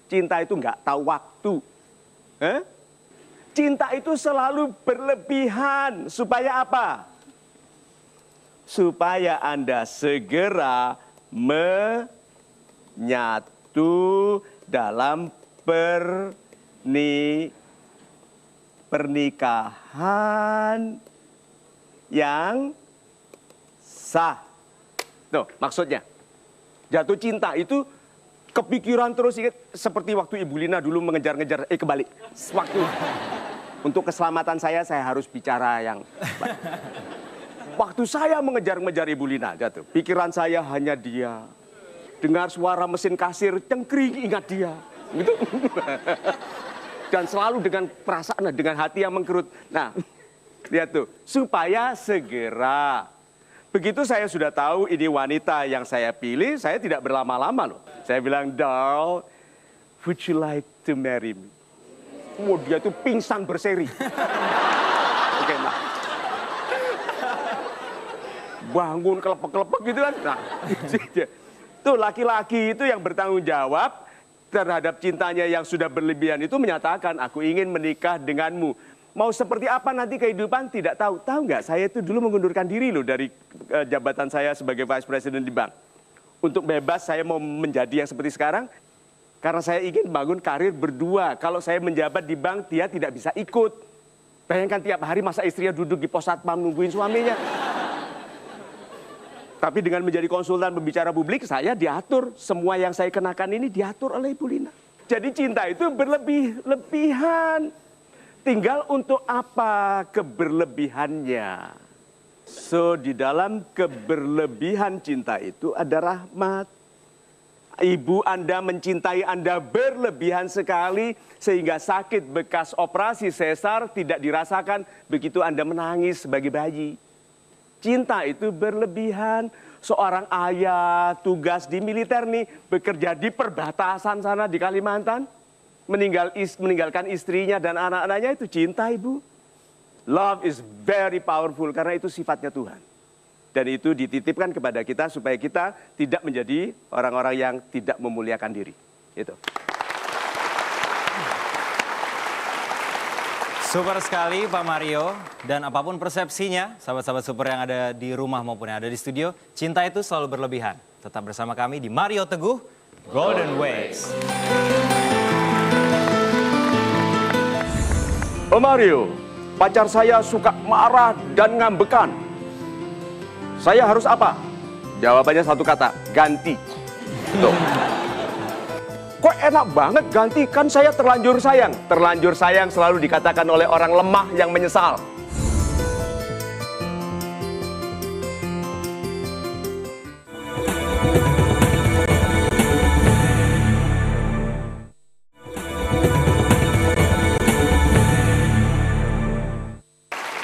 Cinta itu enggak tahu waktu. Cinta itu selalu berlebihan, supaya apa? Supaya Anda segera menyatu dalam pernikahan yang sah. Tuh, maksudnya. Jatuh cinta itu kepikiran terus, ingat seperti waktu Ibu Lina dulu mengejar-ngejar, kebalik. Waktu untuk keselamatan saya harus bicara yang baik. Waktu saya mengejar-ngejar Ibu Lina, jatuh. Pikiran saya hanya dia. Dengar suara mesin kasir, cengkring, ingat dia. Gitu. Dan selalu dengan perasaan, dengan hati yang mengkerut. Nah, lihat tuh, supaya segera. Begitu saya sudah tahu ini wanita yang saya pilih, saya tidak berlama-lama loh. Saya bilang, "Doll, would you like to marry me?" Wah, dia tuh pingsan berseri. Oke, nah. Bangun kelepek-kelepek gitu kan. Nah, tuh laki-laki itu yang bertanggung jawab terhadap cintanya yang sudah berlebihan itu menyatakan, "Aku ingin menikah denganmu." Mau seperti apa nanti kehidupan tidak tahu. Tahu nggak, saya itu dulu mengundurkan diri loh dari jabatan saya sebagai Vice President di bank. Untuk bebas saya mau menjadi yang seperti sekarang. Karena saya ingin bangun karir berdua. Kalau saya menjabat di bank, dia tidak bisa ikut. Bayangkan tiap hari masa istrinya duduk di pos satpam nungguin suaminya. Tapi dengan menjadi konsultan pembicara publik, saya diatur. Semua yang saya kenakan ini diatur oleh Ibu Lina. Jadi cinta itu berlebihan. Tinggal untuk apa keberlebihannya. So, di dalam keberlebihan cinta itu ada rahmat. Ibu Anda mencintai Anda berlebihan sekali, sehingga sakit bekas operasi sesar tidak dirasakan begitu Anda menangis sebagai bayi. Cinta itu berlebihan. Seorang ayah tugas di militer nih, bekerja di perbatasan sana di Kalimantan, meninggalkan istrinya dan anak-anaknya, itu cinta Ibu. Love is very powerful karena itu sifatnya Tuhan. Dan itu dititipkan kepada kita supaya kita tidak menjadi orang-orang yang tidak memuliakan diri. Itu. Super sekali Pak Mario, dan apapun persepsinya, sahabat-sahabat super yang ada di rumah maupun yang ada di studio, cinta itu selalu berlebihan. Tetap bersama kami di Mario Teguh, Golden Ways. Oh Mario, pacar saya suka marah dan ngambekan. Saya harus apa? Jawabannya satu kata, ganti. Tuh. Kok enak banget ganti, kan saya terlanjur sayang. Terlanjur sayang selalu dikatakan oleh orang lemah yang menyesal.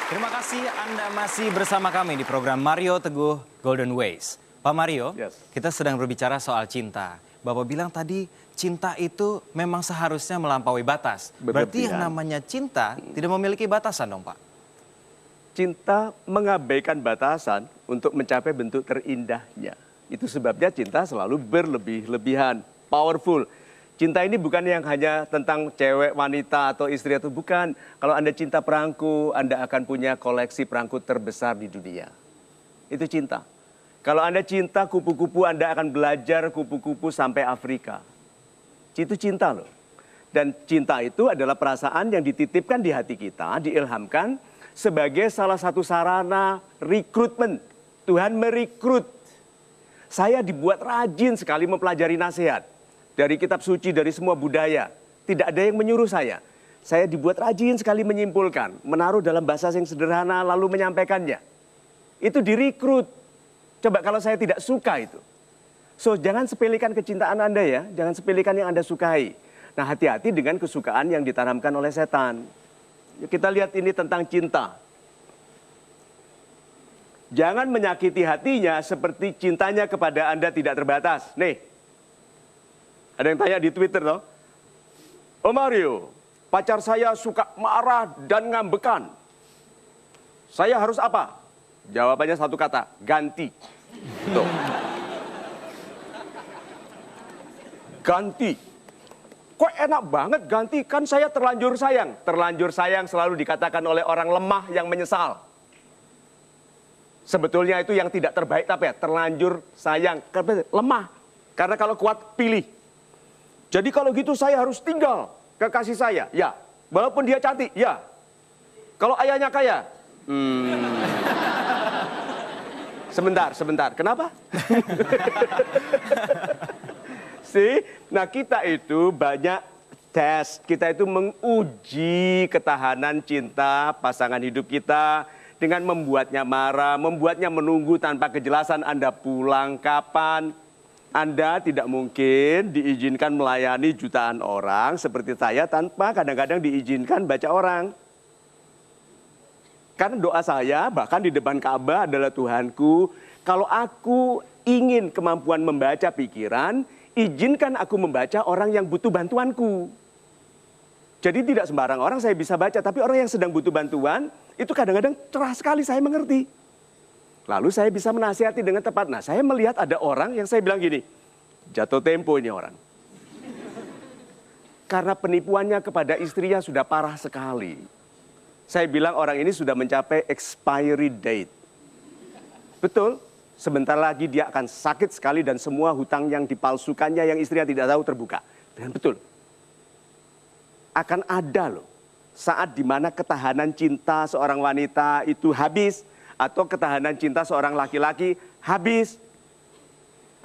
Terima kasih Anda masih bersama kami di program Mario Teguh Golden Ways. Pak Mario, Yes. kita sedang berbicara soal cinta. Bapak bilang tadi cinta itu memang seharusnya melampaui batas. Berarti yang namanya cinta tidak memiliki batasan dong Pak? Cinta mengabaikan batasan untuk mencapai bentuk terindahnya. Itu sebabnya cinta selalu berlebih-lebihan, powerful. Cinta ini bukan yang hanya tentang cewek, wanita, atau istri, atau bukan. Kalau Anda cinta perangko, Anda akan punya koleksi perangko terbesar di dunia. Itu cinta. Kalau Anda cinta kupu-kupu, Anda akan belajar kupu-kupu sampai Afrika. Itu cinta loh. Dan cinta itu adalah perasaan yang dititipkan di hati kita, diilhamkan sebagai salah satu sarana rekrutmen. Tuhan merekrut. Saya dibuat rajin sekali mempelajari nasihat. Dari kitab suci, dari semua budaya. Tidak ada yang menyuruh saya. Saya dibuat rajin sekali menyimpulkan, menaruh dalam bahasa yang sederhana lalu menyampaikannya. Itu direkrut. Coba kalau saya tidak suka itu. So jangan sepelekan kecintaan Anda ya, jangan sepelekan yang Anda sukai. Nah hati-hati dengan kesukaan yang ditanamkan oleh setan. Kita lihat ini tentang cinta. Jangan menyakiti hatinya seperti cintanya kepada Anda tidak terbatas. Nih, ada yang tanya di Twitter loh. Oh Mario, pacar saya suka marah dan ngambekan. Saya harus apa? Jawabannya satu kata, ganti. Tuh. Ganti. Kok enak banget ganti, kan saya terlanjur sayang. Terlanjur sayang selalu dikatakan oleh orang lemah yang menyesal. Sebetulnya itu yang tidak terbaik, tapi ya terlanjur sayang. Lemah. Karena kalau kuat, pilih. Jadi kalau gitu saya harus tinggal kekasih saya. Ya. Walaupun dia cantik, ya. Kalau ayahnya kaya. Sebentar. Kenapa? Nah kita itu banyak tes. Kita itu menguji ketahanan cinta pasangan hidup kita dengan membuatnya marah, membuatnya menunggu tanpa kejelasan Anda pulang kapan. Anda tidak mungkin diizinkan melayani jutaan orang seperti saya tanpa kadang-kadang diizinkan baca orang. Karena doa saya bahkan di depan Ka'bah adalah Tuhanku, kalau aku ingin kemampuan membaca pikiran, izinkan aku membaca orang yang butuh bantuanku. Jadi tidak sembarang orang saya bisa baca, tapi orang yang sedang butuh bantuan, itu kadang-kadang cerah sekali saya mengerti. Lalu saya bisa menasihati dengan tepat. Nah saya melihat ada orang yang saya bilang gini, jatuh tempo ini orang. Karena penipuannya kepada istrinya sudah parah sekali. Saya bilang orang ini sudah mencapai expiry date. Betul, sebentar lagi dia akan sakit sekali dan semua hutang yang dipalsukannya yang istrinya tidak tahu terbuka. Dan betul, akan ada loh saat dimana ketahanan cinta seorang wanita itu habis atau ketahanan cinta seorang laki-laki habis.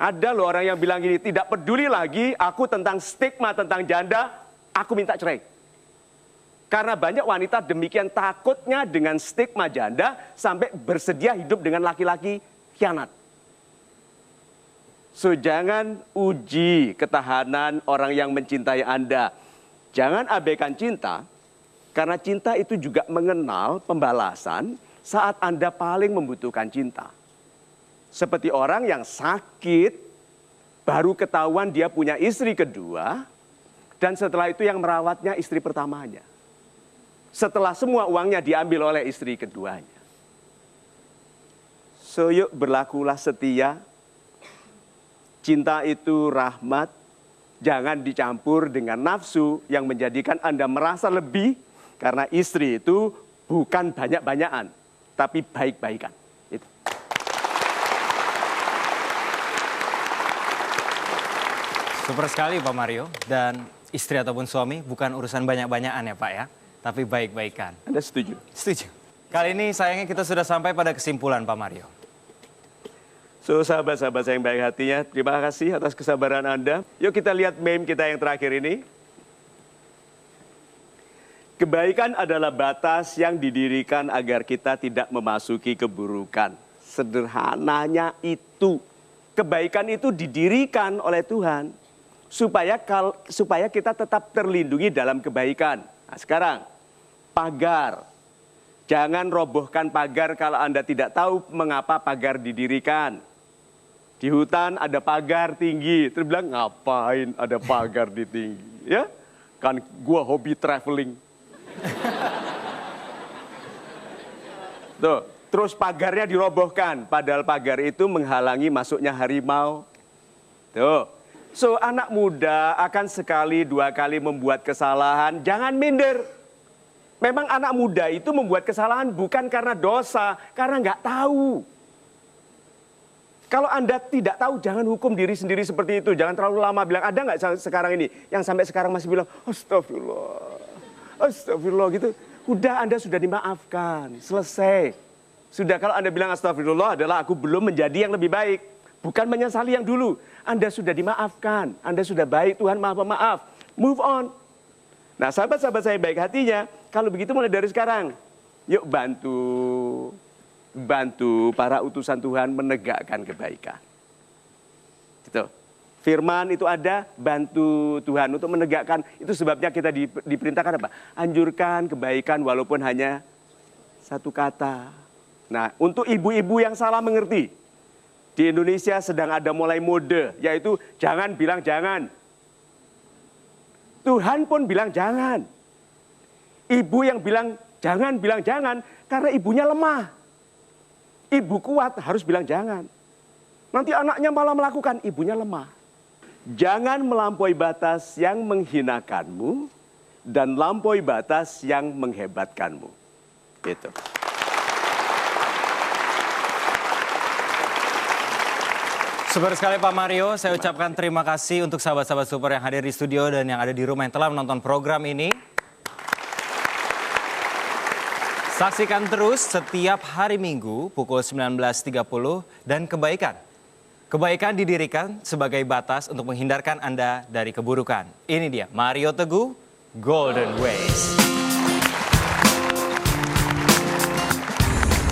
Ada loh orang yang bilang gini, tidak peduli lagi aku tentang stigma tentang janda, aku minta cerai. Karena banyak wanita demikian takutnya dengan stigma janda sampai bersedia hidup dengan laki-laki khianat. So jangan uji ketahanan orang yang mencintai Anda. Jangan abaikan cinta, karena cinta itu juga mengenal pembalasan saat Anda paling membutuhkan cinta. Seperti orang yang sakit, baru ketahuan dia punya istri kedua, dan setelah itu yang merawatnya istri pertamanya. setelah semua uangnya diambil oleh istri keduanya. So yuk berlakulah setia. Cinta itu rahmat. Jangan dicampur dengan nafsu yang menjadikan Anda merasa lebih. Karena istri itu bukan banyak-banyakan, tapi baik-baikan. Itu. Super sekali Pak Mario. Dan istri ataupun suami bukan urusan banyak-banyakan ya Pak ya. Tapi baik-baikan. Anda setuju? Setuju. Kali ini sayangnya kita sudah sampai pada kesimpulan Pak Mario. So sahabat-sahabat saya yang baik hatinya, terima kasih atas kesabaran Anda. Yuk kita lihat meme kita yang terakhir ini. Kebaikan adalah batas yang didirikan agar kita tidak memasuki keburukan. Sederhananya itu. Kebaikan itu didirikan oleh Tuhan supaya kita tetap terlindungi dalam kebaikan. Nah, sekarang pagar. Jangan robohkan pagar kalau Anda tidak tahu mengapa pagar didirikan. Di hutan ada pagar tinggi. Terus bilang, ngapain ada pagar di tinggi? Ya, kan gua hobi traveling. Tuh, terus pagarnya dirobohkan. Padahal pagar itu menghalangi masuknya harimau. Tuh. So, anak muda akan sekali, dua kali membuat kesalahan. Jangan minder. Memang anak muda itu membuat kesalahan bukan karena dosa, karena nggak tahu. Kalau Anda tidak tahu, jangan hukum diri sendiri seperti itu. Jangan terlalu lama bilang, ada nggak sekarang ini yang sampai sekarang masih bilang, astagfirullah, astagfirullah gitu. Udah, Anda sudah dimaafkan, selesai. Sudah, kalau Anda bilang astagfirullah adalah aku belum menjadi yang lebih baik. Bukan menyesali yang dulu. Anda sudah dimaafkan, Anda sudah baik, Tuhan maha pemaaf. Move on. Nah, sahabat-sahabat saya baik hatinya, kalau begitu mulai dari sekarang, yuk bantu para utusan Tuhan menegakkan kebaikan. Gitu. Firman itu ada, bantu Tuhan untuk menegakkan. Itu sebabnya kita diperintahkan apa? Anjurkan kebaikan walaupun hanya satu kata. Nah, untuk ibu-ibu yang salah mengerti, di Indonesia sedang ada mulai mode, yaitu jangan bilang jangan. Tuhan pun bilang jangan. Ibu yang bilang jangan karena ibunya lemah. Ibu kuat harus bilang jangan. Nanti anaknya malah melakukan, ibunya lemah. Jangan melampaui batas yang menghinakanmu dan lampaui batas yang menghebatkanmu. Gitu. Super sekali Pak Mario, saya ucapkan terima kasih untuk sahabat-sahabat Super yang hadir di studio dan yang ada di rumah yang telah menonton program ini. Saksikan terus setiap hari Minggu pukul 19.30 dan kebaikan. Kebaikan didirikan sebagai batas untuk menghindarkan Anda dari keburukan. Ini dia Mario Teguh, Golden Ways.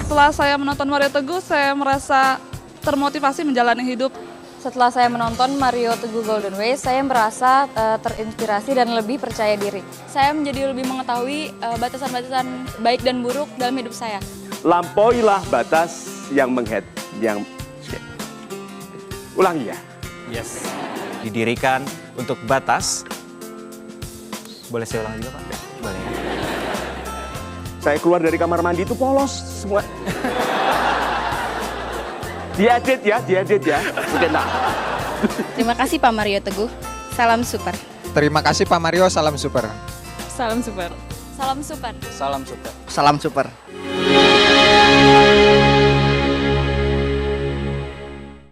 Setelah saya menonton Mario Teguh, saya merasa termotivasi menjalani hidup. Setelah saya menonton Mario Teguh Golden Ways, saya merasa terinspirasi dan lebih percaya diri. Saya menjadi lebih mengetahui batasan-batasan baik dan buruk dalam hidup saya. Lampauilah batas yang ulangi ya. Yes. Didirikan untuk batas. Boleh saya ulang juga Pak? Boleh ya. Saya keluar dari kamar mandi itu polos semua. Diedit ya. Udah nah. Terima kasih Pak Mario Teguh. Salam super. Terima kasih Pak Mario, salam super. Salam super. Salam super. Salam Super. Salam super.